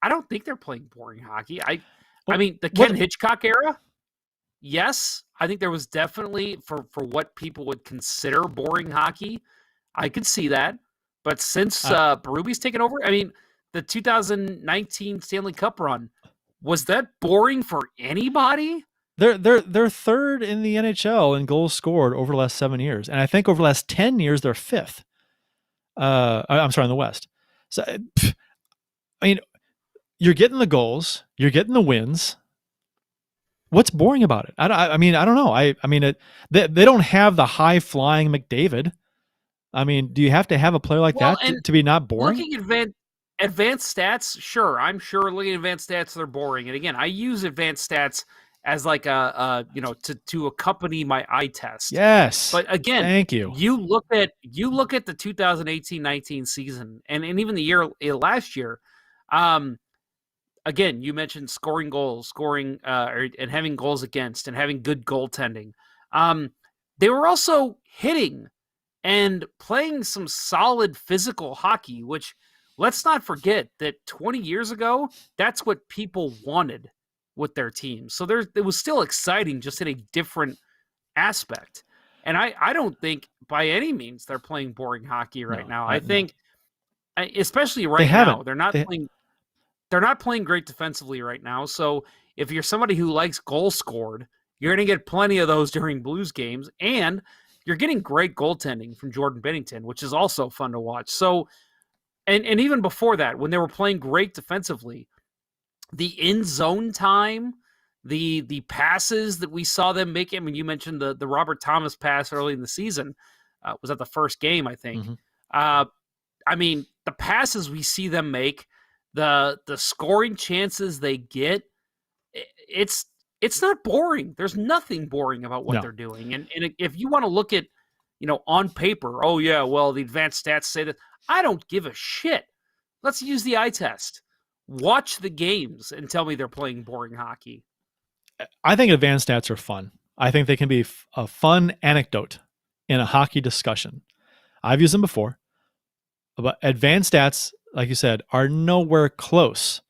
I don't think they're playing boring hockey. I mean, the Ken Hitchcock era, yes, I think there was definitely for what people would consider boring hockey. I could see that. But since Berube's taken over, I mean, the 2019 Stanley Cup run, was that boring for anybody? They're third in the NHL in goals scored over the last 7 years, and I think over the last 10 years they're fifth. I'm sorry, in the West. So, I mean, you're getting the goals, you're getting the wins. What's boring about it? I mean, I don't know. I mean, they don't have the high flying McDavid. I mean, do you have to have a player like that to be not boring? Looking at advanced stats, sure. I'm sure looking at advanced stats, they're boring. And again, I use advanced stats as like to accompany my eye test. Yes. But again, thank you. You look at the 2018-19 season and even the year last year. Again, you mentioned scoring goals, and having goals against and having good goaltending. They were also hitting and playing some solid physical hockey, which let's not forget that 20 years ago, that's what people wanted with their teams. So it was still exciting, just in a different aspect. And I don't think by any means they're playing boring hockey right now. I think, especially right now, they're not playing great defensively right now. So if you're somebody who likes goals scored, you're going to get plenty of those during Blues games, and you're getting great goaltending from Jordan Bennington, which is also fun to watch. So, and even before that, when they were playing great defensively, the in zone time, the passes that we saw them make. I mean, you mentioned the Robert Thomas pass early in the season. Was that the first game, I think? Mm-hmm. I mean, the passes we see them make, the scoring chances they get, it's not boring. There's nothing boring about what they're doing. And if you want to look at, on paper, oh yeah, well, the advanced stats say that. I don't give a shit. Let's use the eye test. Watch the games and tell me they're playing boring hockey. I think advanced stats are fun. I think they can be a fun anecdote in a hockey discussion. I've used them before, but advanced stats, like you said, are nowhere close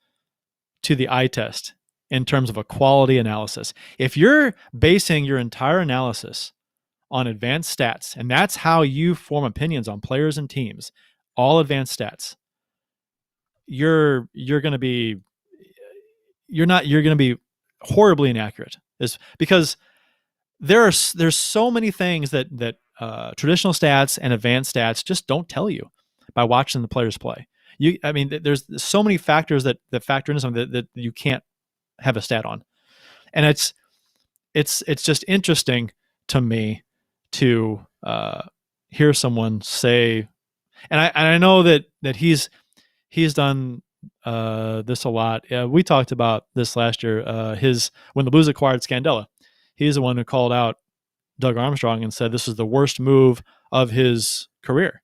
to the eye test in terms of a quality analysis. If you're basing your entire analysis on advanced stats, and that's how you form opinions on players and teams, all advanced stats, you're going to be horribly inaccurate. Is because there's so many things that traditional stats and advanced stats just don't tell you by watching the players play. There's so many factors that factor into something that you can't have a stat on, and it's just interesting to me to hear someone say, and I know that he's done this a lot. We talked about this last year. When the Blues acquired Scandella, he's the one who called out Doug Armstrong and said this was the worst move of his career.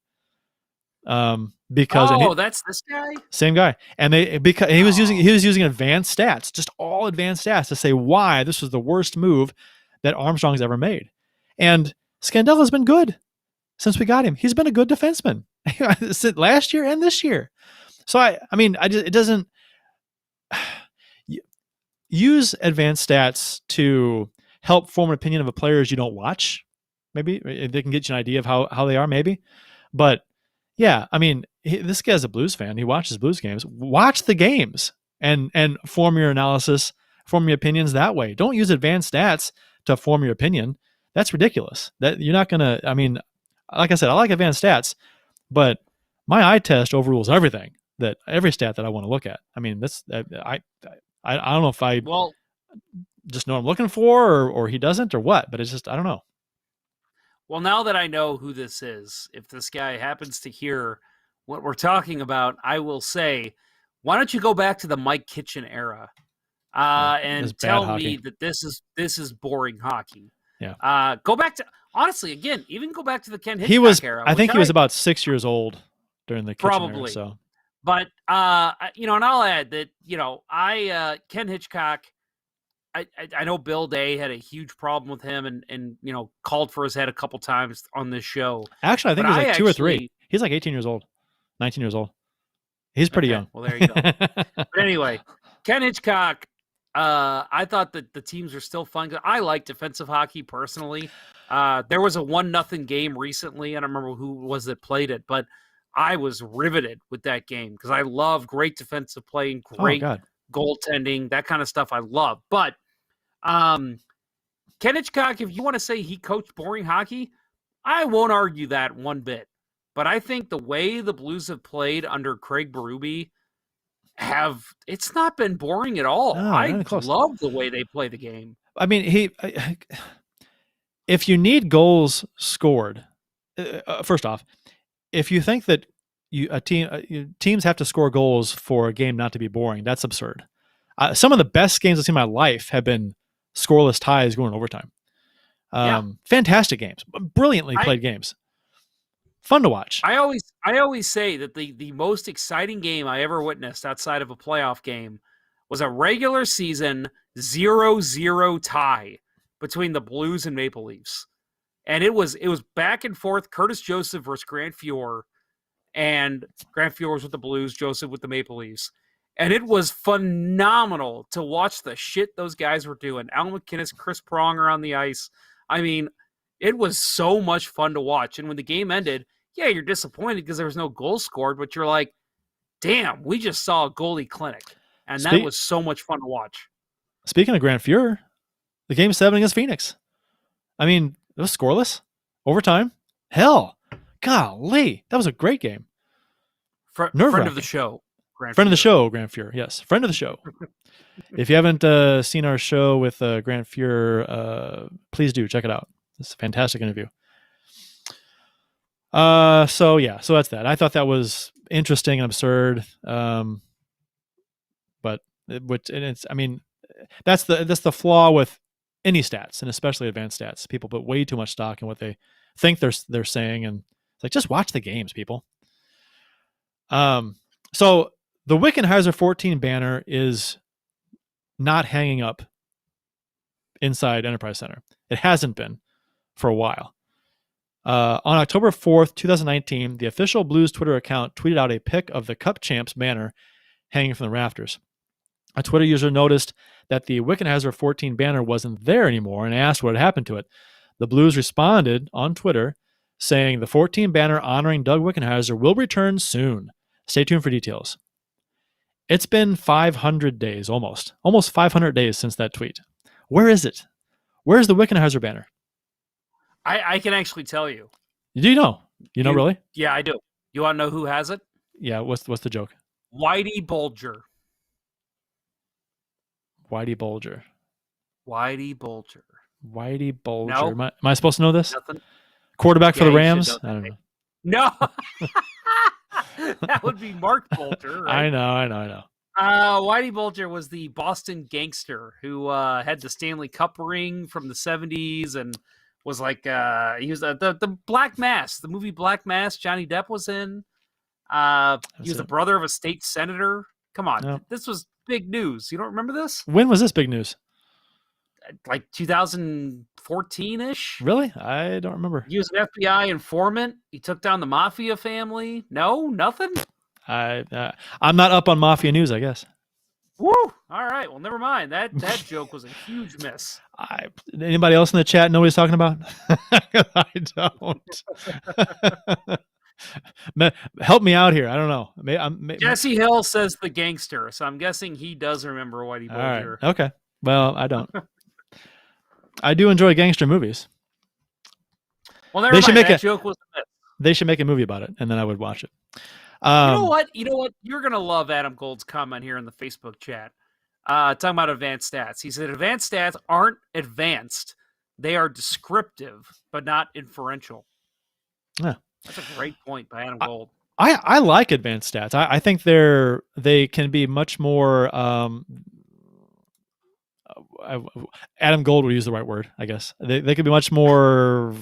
Because that's this guy, same guy, and he was using advanced stats, just all advanced stats, to say why this was the worst move that Armstrong's ever made. And Scandella's been good since we got him. He's been a good defenseman last year and this year. So it doesn't use advanced stats to help form an opinion of a players you don't watch. Maybe they can get you an idea of how they are, maybe. But yeah, I mean, this guy's a Blues fan. He watches Blues games. Watch the games and form your analysis, form your opinions that way. Don't use advanced stats to form your opinion. That's ridiculous. That you're not gonna. I mean, like I said, I like advanced stats, but my eye test overrules everything. Every stat that I want to look at. I mean, I don't know if I just know what I'm looking for, or he doesn't, or what. But it's just I don't know. Well, now that I know who this is, if this guy happens to hear what we're talking about, I will say, why don't you go back to the Mike Kitchen era and tell me that this is boring hockey? Yeah. Go back to, honestly, again, even go back to the Ken Hitchcock era. I think he was about 6 years old during the Kitchen probably era, so. But and I'll add that Ken Hitchcock. I know Bill Day had a huge problem with him and called for his head a couple times on this show. Actually, I think he's like 2 or 3. He's like 18 years old, 19 years old. He's pretty young. Well, there you go. But anyway, Ken Hitchcock, I thought that the teams were still fun. I like defensive hockey personally. There was a 1-0 game recently. I don't remember who was that played it, but I was riveted with that game because I love great defensive play and great goaltending, that kind of stuff I love. But Ken Hitchcock, if you want to say he coached boring hockey, I won't argue that one bit. But I think the way the Blues have played under Craig Berube it's not been boring at all. No, I love the way they play the game. I mean, if you need goals scored, first off, if you think that teams have to score goals for a game not to be boring, that's absurd. Some of the best games I've seen in my life have been scoreless ties going overtime. Fantastic games, brilliantly played games, fun to watch. I always say that the most exciting game I ever witnessed outside of a playoff game was a regular season 0-0 tie between the Blues and Maple Leafs, and it was back and forth. Curtis Joseph versus Grant Fuhr, and Grant Fuhr was with the Blues, Joseph with the Maple Leafs. And it was phenomenal to watch the shit those guys were doing. Al McInnes, Chris Pronger on the ice. I mean, it was so much fun to watch. And when the game ended, yeah, you're disappointed because there was no goal scored, but you're like, damn, we just saw a goalie clinic. And that was so much fun to watch. Speaking of Grant Fuhr, the Game 7 against Phoenix. I mean, it was scoreless. Overtime. Hell. Golly. That was a great game. Friend of the show. Friend of the show, Grant Fuhr. Yes, friend of the show. If you haven't seen our show with Grant Fuhr, please do check it out. It's a fantastic interview. So that's that. I thought that was interesting and absurd. But I mean, that's the flaw with any stats, and especially advanced stats. People put way too much stock in what they think they're saying, and it's like, just watch the games, people. So the Wickenheiser 14 banner is not hanging up inside Enterprise Center. It hasn't been for a while. On October 4th, 2019, the official Blues Twitter account tweeted out a pic of the Cup Champs banner hanging from the rafters. A Twitter user noticed that the Wickenheiser 14 banner wasn't there anymore and asked what had happened to it. The Blues responded on Twitter saying the 14 banner honoring Doug Wickenheiser will return soon. Stay tuned for details. It's been 500 days, almost 500 days since that tweet. Where is it? Where's the Wickenheiser banner? I can actually tell you. Do you know? You know, really? Yeah, I do. You want to know who has it? Yeah, what's the joke? Whitey Bulger. Whitey Bulger. Whitey Bulger. Whitey Bulger. Nope. Am I supposed to know this? Nothing. Quarterback for the Rams? I don't know. No. That would be Mark Bolter, right? I know. Whitey Bulger was the Boston gangster who had the Stanley Cup ring from the 70s and was like, he was the Black Mass, the movie Black Mass Johnny Depp was in. He was the brother of a state senator. Come on. No. This was big news. You don't remember this? When was this big news? Like 2014-ish. Really? I don't remember. He was an FBI informant. He took down the mafia family. No, nothing. I'm not up on mafia news, I guess. Woo! All right. Well, never mind. That joke was a huge miss. Anybody else in the chat know what he's talking about? I don't. Help me out here. I don't know. Jesse Hill says the gangster, so I'm guessing he does remember Whitey Bulger. Right. Okay. Well, I don't. I do enjoy gangster movies. Well, never mind. That joke was a myth. They should make a movie about it, and then I would watch it. You know what? You're going to love Adam Gold's comment here in the Facebook chat. Talking about advanced stats. He said advanced stats aren't advanced. they are descriptive but not inferential. Yeah. That's a great point by Adam Gold. I like advanced stats. I think they can be much more. Adam Gold would use the right word, I guess. They could be much more.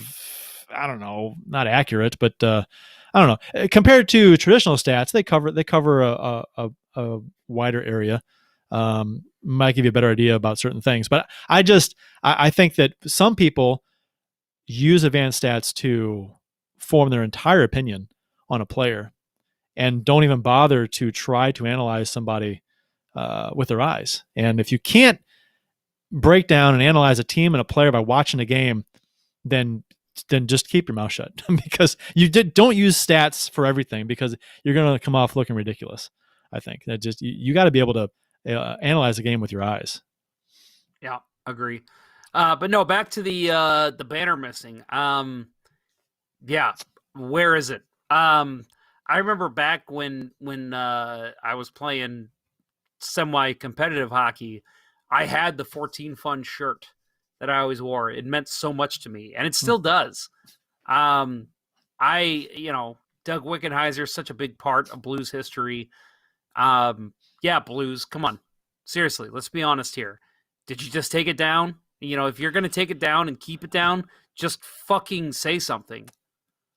I don't know, not accurate, but I don't know. Compared to traditional stats, they cover a wider area. Might give you a better idea about certain things, but I think that some people use advanced stats to form their entire opinion on a player and don't even bother to try to analyze somebody with their eyes. And if you can't break down and analyze a team and a player by watching a game, then just keep your mouth shut because don't use stats for everything because you're going to come off looking ridiculous. I think that just you got to be able to analyze a game with your eyes. Yeah, agree. But no, back to the banner missing. Yeah, where is it? I remember back when I was playing semi-competitive hockey, I had the 14 Fun shirt that I always wore. It meant so much to me, and it still does. Doug Wickenheiser is such a big part of Blues history. Yeah, Blues, come on. Seriously, let's be honest here. Did you just take it down? If you're going to take it down and keep it down, just fucking say something.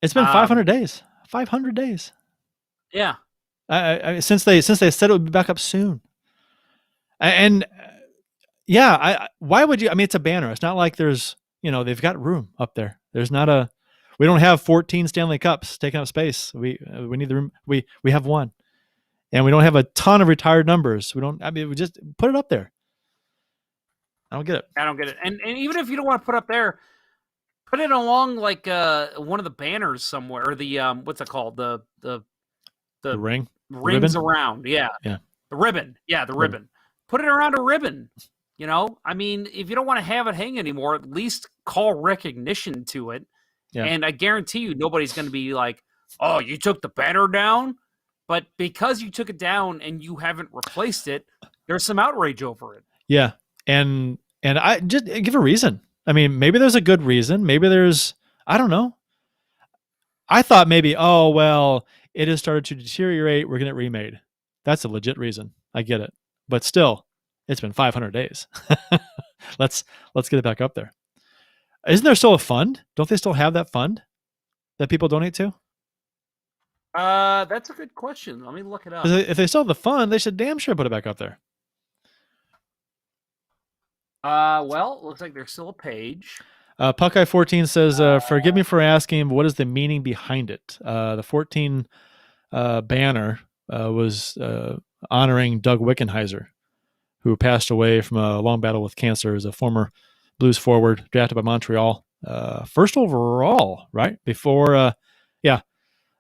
It's been 500 days. 500 days. Yeah. Since they said it would be back up soon. And why would you? I mean, it's a banner. It's not like there's, they've got room up there. There's not we don't have 14 Stanley Cups taking up space. We need the room. We have one, and we don't have a ton of retired numbers. We just put it up there. I don't get it. And even if you don't want to put up there, put it along like one of the banners somewhere, or the what's it called? The ring, rings around. Yeah. The ribbon. Yeah, the ribbon. Put it around a ribbon. I mean, if you don't want to have it hang anymore, at least call recognition to it. Yeah. And I guarantee you, nobody's going to be like, "Oh, you took the banner down," but because you took it down and you haven't replaced it, there's some outrage over it. Yeah. And I just give a reason. I mean, maybe there's a good reason. Maybe I don't know. I thought maybe, it has started to deteriorate. We're getting it remade. That's a legit reason. I get it. But still, it's been 500 days. Let's get it back up there. Isn't there still a fund? Don't they still have that fund that people donate to? That's a good question. Let me look it up. If they still have the fund, they should damn sure put it back up there. Well, it looks like there's still a page. Puckeye14 says, forgive me for asking, but what is the meaning behind it? The 14 banner was honoring Doug Wickenheiser, who passed away from a long battle with cancer as a former Blues forward drafted by Montreal. First overall, right? Before,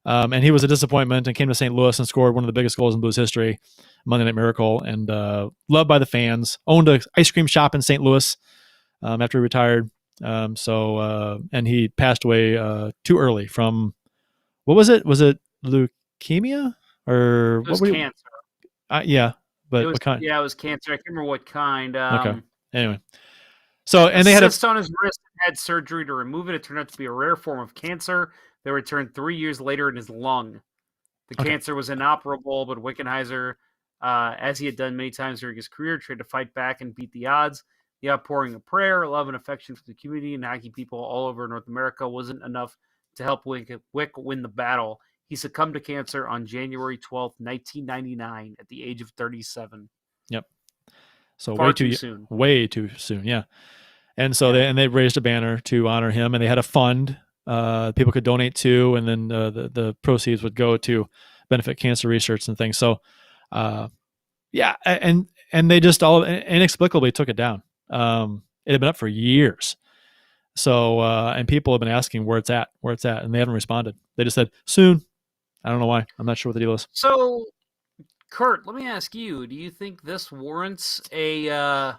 and he was a disappointment and came to St. Louis and scored one of the biggest goals in Blues history, Monday Night Miracle, and loved by the fans. Owned an ice cream shop in St. Louis after he retired. And he passed away too early from, what was it? Was it leukemia or it was what? Cancer. But was, what kind? Yeah, it was cancer. I can't remember what kind. Okay. Anyway, so and they had cyst on his wrist, had surgery to remove it. It turned out to be a rare form of cancer. They returned 3 years later in his lung. The cancer was inoperable, but Wickenheiser, as he had done many times during his career, tried to fight back and beat the odds. The outpouring of prayer, love, and affection from the community and hockey people all over North America wasn't enough to help Wick win the battle. He succumbed to cancer on January 12th, 1999, at the age of 37. Yep. So way too soon. Way too soon, yeah. And so they raised a banner to honor him, and they had a fund people could donate to, and then the proceeds would go to benefit cancer research and things. So, and they just all inexplicably took it down. It had been up for years. So, and people have been asking where it's at, and they haven't responded. They just said soon. I don't know why. I'm not sure what the deal is. So, Curt, let me ask you: do you think this warrants a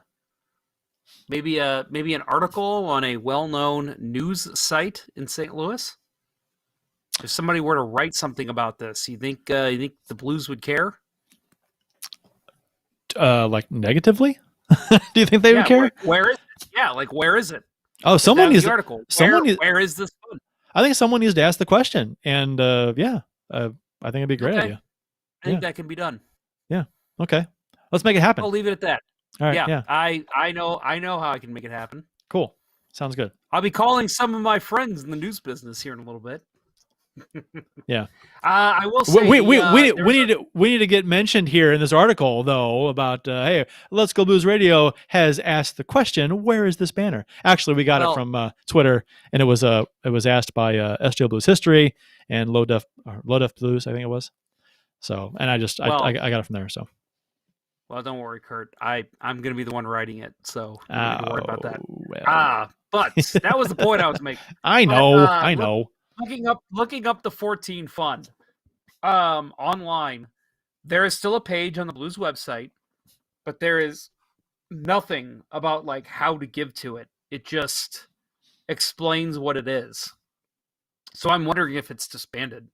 maybe an article on a well-known news site in St. Louis? If somebody were to write something about this, you think the Blues would care? Like negatively? Do you think they would care? Where is it? Yeah, like where is it? Oh, someone needs the article. someone Where is this fund? I think someone needs to ask the question, and I think it'd be a great Okay. idea. I think that can be done. Yeah. Okay. Let's make it happen. I'll leave it at that. All right. Yeah. I know how I can make it happen. Cool. Sounds good. I'll be calling some of my friends in the news business here in a little bit. Yeah. I will say we need to get mentioned here in this article though about hey, Let's Go Blues Radio has asked the question, where is this banner? Actually, we got it from Twitter, and it was asked by SGL Blues History and Low Def Blues, I think it was. So, and I got it from there. So. Well, don't worry, Curt. I'm going to be the one writing it, so don't worry about that. Well. But that was the point I was making. I know. Looking up the 14 fund online, there is still a page on the Blues website, but there is nothing about like how to give to it. It just explains what it is. So I'm wondering if it's disbanded.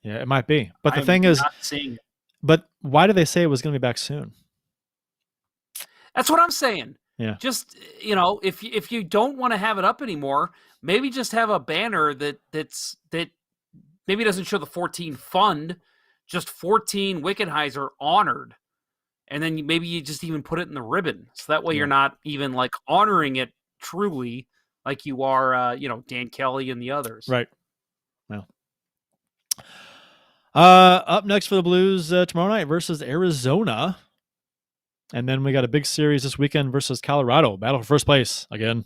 Yeah, it might be. But the thing is, but why did they say it was going to be back soon? That's what I'm saying. Yeah. Just, if you don't want to have it up anymore, maybe just have a banner that maybe doesn't show the 14 fund, just 14 Wickenheiser honored. And then maybe you just even put it in the ribbon. So that way you're not even like honoring it truly like you are, Dan Kelly and the others. Right. Well, up next for the Blues tomorrow night versus Arizona. And then we got a big series this weekend versus Colorado. Battle for first place again.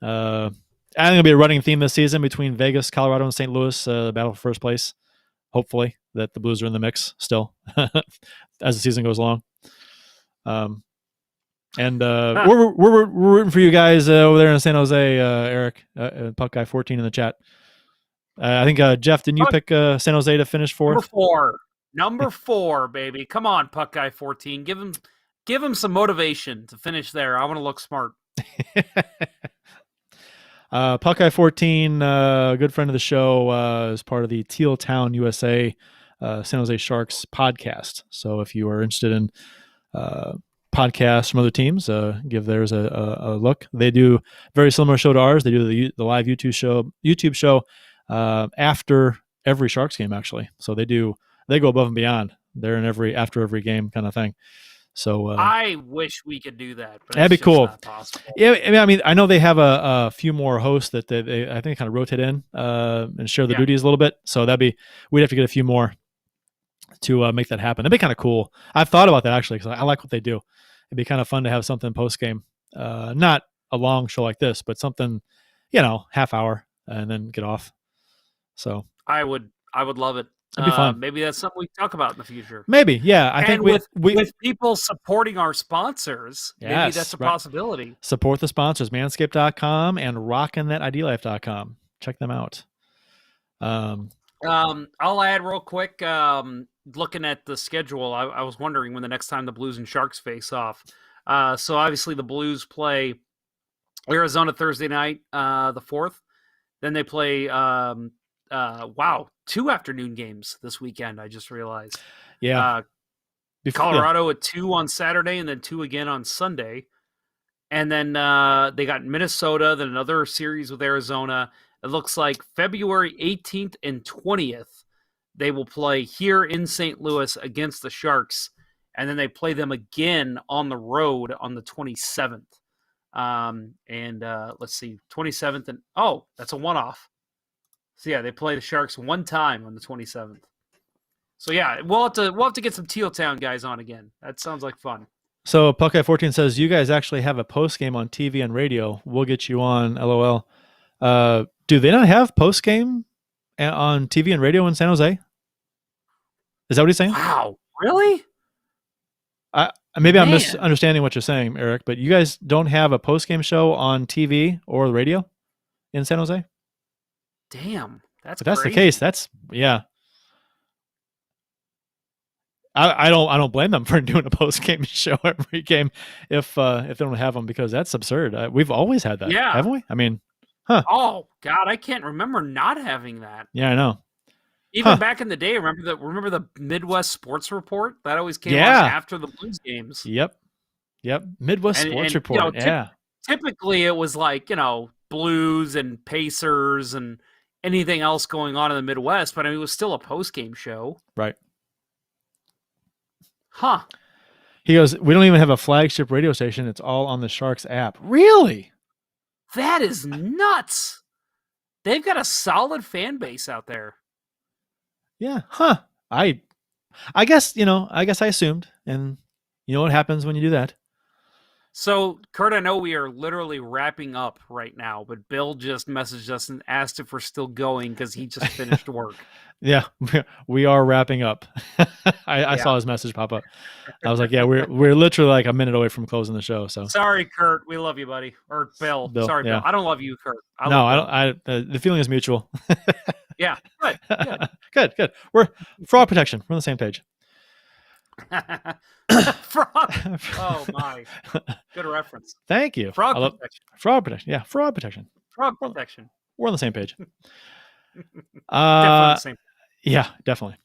I think it'll be a running theme this season between Vegas, Colorado, and St. Louis. Battle for first place. Hopefully that the Blues are in the mix still as the season goes along. We're rooting for you guys over there in San Jose, Eric, Puck Guy 14 in the chat. I think Jeff, didn't you pick San Jose to finish fourth? Number four, baby. Come on, Puck Guy 14. Give him some motivation to finish there. I want to look smart. Puck Guy 14, good friend of the show, is part of the Teal Town USA San Jose Sharks podcast. So if you are interested in podcasts from other teams, give theirs a look. They do a very similar show to ours. They do the live YouTube show after every Sharks game, actually. So they go above and beyond. They're in after every game kind of thing. So I wish we could do that, but that'd be cool. Not possible. Yeah, I mean, I know they have a few more hosts that they I think kind of rotate in and share the duties a little bit. So we'd have to get a few more to make that happen. That'd be kind of cool. I've thought about that actually because I like what they do. It'd be kind of fun to have something post game, not a long show like this, but something, half hour and then get off. So I would love it. It'd be fun. Maybe that's something we can talk about in the future. Maybe, yeah. I think with people supporting our sponsors, maybe that's a possibility. Support the sponsors, manscaped.com and rockinthatidlife.com. Check them out. I'll add real quick, looking at the schedule, I was wondering when the next time the Blues and Sharks face off. So obviously the Blues play Arizona Thursday night, the 4th. Then they play 2 afternoon games this weekend, I just realized. Yeah. Colorado at 2 on Saturday and then 2 again on Sunday. And then they got Minnesota, then another series with Arizona. It looks like February 18th and 20th, they will play here in St. Louis against the Sharks. And then they play them again on the road on the 27th. Let's see, 27th. And that's a one-off. So yeah, they play the Sharks one time on the 27th. So yeah, we'll have to get some Teal Town guys on again. That sounds like fun. So Puckeye 14 says you guys actually have a post game on TV and radio. We'll get you on. LOL. Do they not have post game on TV and radio in San Jose? Is that what he's saying? Wow, really? Maybe I'm misunderstanding what you're saying, Eric. But you guys don't have a post game show on TV or the radio in San Jose? Damn, that's the case. That's I don't blame them for doing a post game show every game if they don't have them, because that's absurd. We've always had that, haven't we? I mean, Oh God, I can't remember not having that. Yeah, I know. Even back in the day, remember the Midwest Sports Report that always came on after the Blues games. Yep. Midwest Sports Report. typically it was like, Blues and Pacers and anything else going on in the Midwest, but I mean, it was still a post-game show. Right. Huh. He goes, we don't even have a flagship radio station. It's all on the Sharks app. Really? That is nuts. They've got a solid fan base out there. Yeah. Huh. I guess, I assumed. And you know what happens when you do that? So, Curt, I know we are literally wrapping up right now, but Bill just messaged us and asked if we're still going because he just finished work. Yeah, we are wrapping up. I saw his message pop up. I was like, yeah, we're literally like a minute away from closing the show. So sorry, Curt. We love you, buddy. Or Bill. Sorry, yeah. Bill. I don't love you, Curt. I don't. The feeling is mutual. Yeah. Good. Good. We're fraud protection. We're on the same page. Frog. Oh my. Good reference. Thank you. Frog protection. Fraud protection. Yeah, fraud protection. Frog protection. We're on the same page. Definitely the same. Yeah, definitely.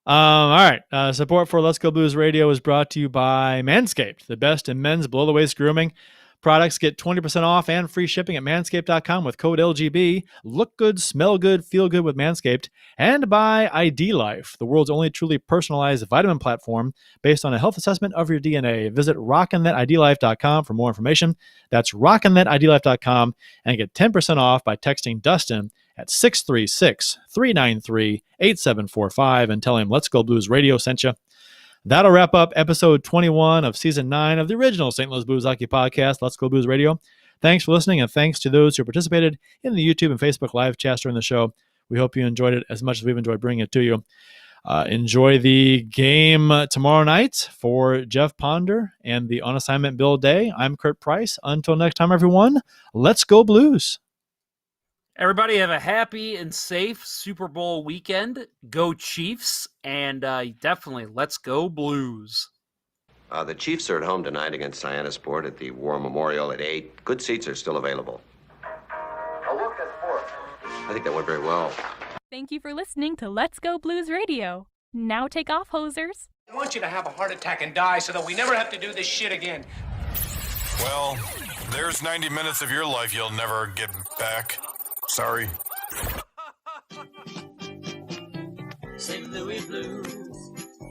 All right. Support for Let's Go Blues Radio is brought to you by Manscaped, the best in men's below-the-waist grooming. Products get 20% off and free shipping at manscaped.com with code LGB. Look good, smell good, feel good with Manscaped. And by ID Life, the world's only truly personalized vitamin platform based on a health assessment of your DNA. Visit rockinthatidlife.com for more information. That's rockinthatidlife.com and get 10% off by texting Dustin at 636-393-8745 and tell him Let's Go Blues Radio sent you. That'll wrap up episode 21 of season 9 of the original St. Louis Blues Hockey Podcast, Let's Go Blues Radio. Thanks for listening, and thanks to those who participated in the YouTube and Facebook live chats during the show. We hope you enjoyed it as much as we've enjoyed bringing it to you. Enjoy the game tomorrow night for Jeff Ponder and the On Assignment Bill Day. I'm Curt Price. Until next time, everyone, let's go Blues. Everybody have a happy and safe Super Bowl weekend. Go Chiefs, and definitely let's go Blues. The Chiefs are at home tonight against Sport at the War Memorial at 8. Good seats are still available. A look at sports. I think that went very well. Thank you for listening to Let's Go Blues Radio. Now take off, hosers. I want you to have a heart attack and die so that we never have to do this shit again. Well, there's 90 minutes of your life you'll never get back. Sorry. St. Louis Blues,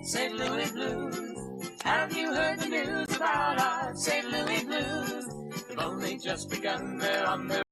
St. Louis Blues. Have you heard the news about our St. Louis Blues? They've only just begun, they're on their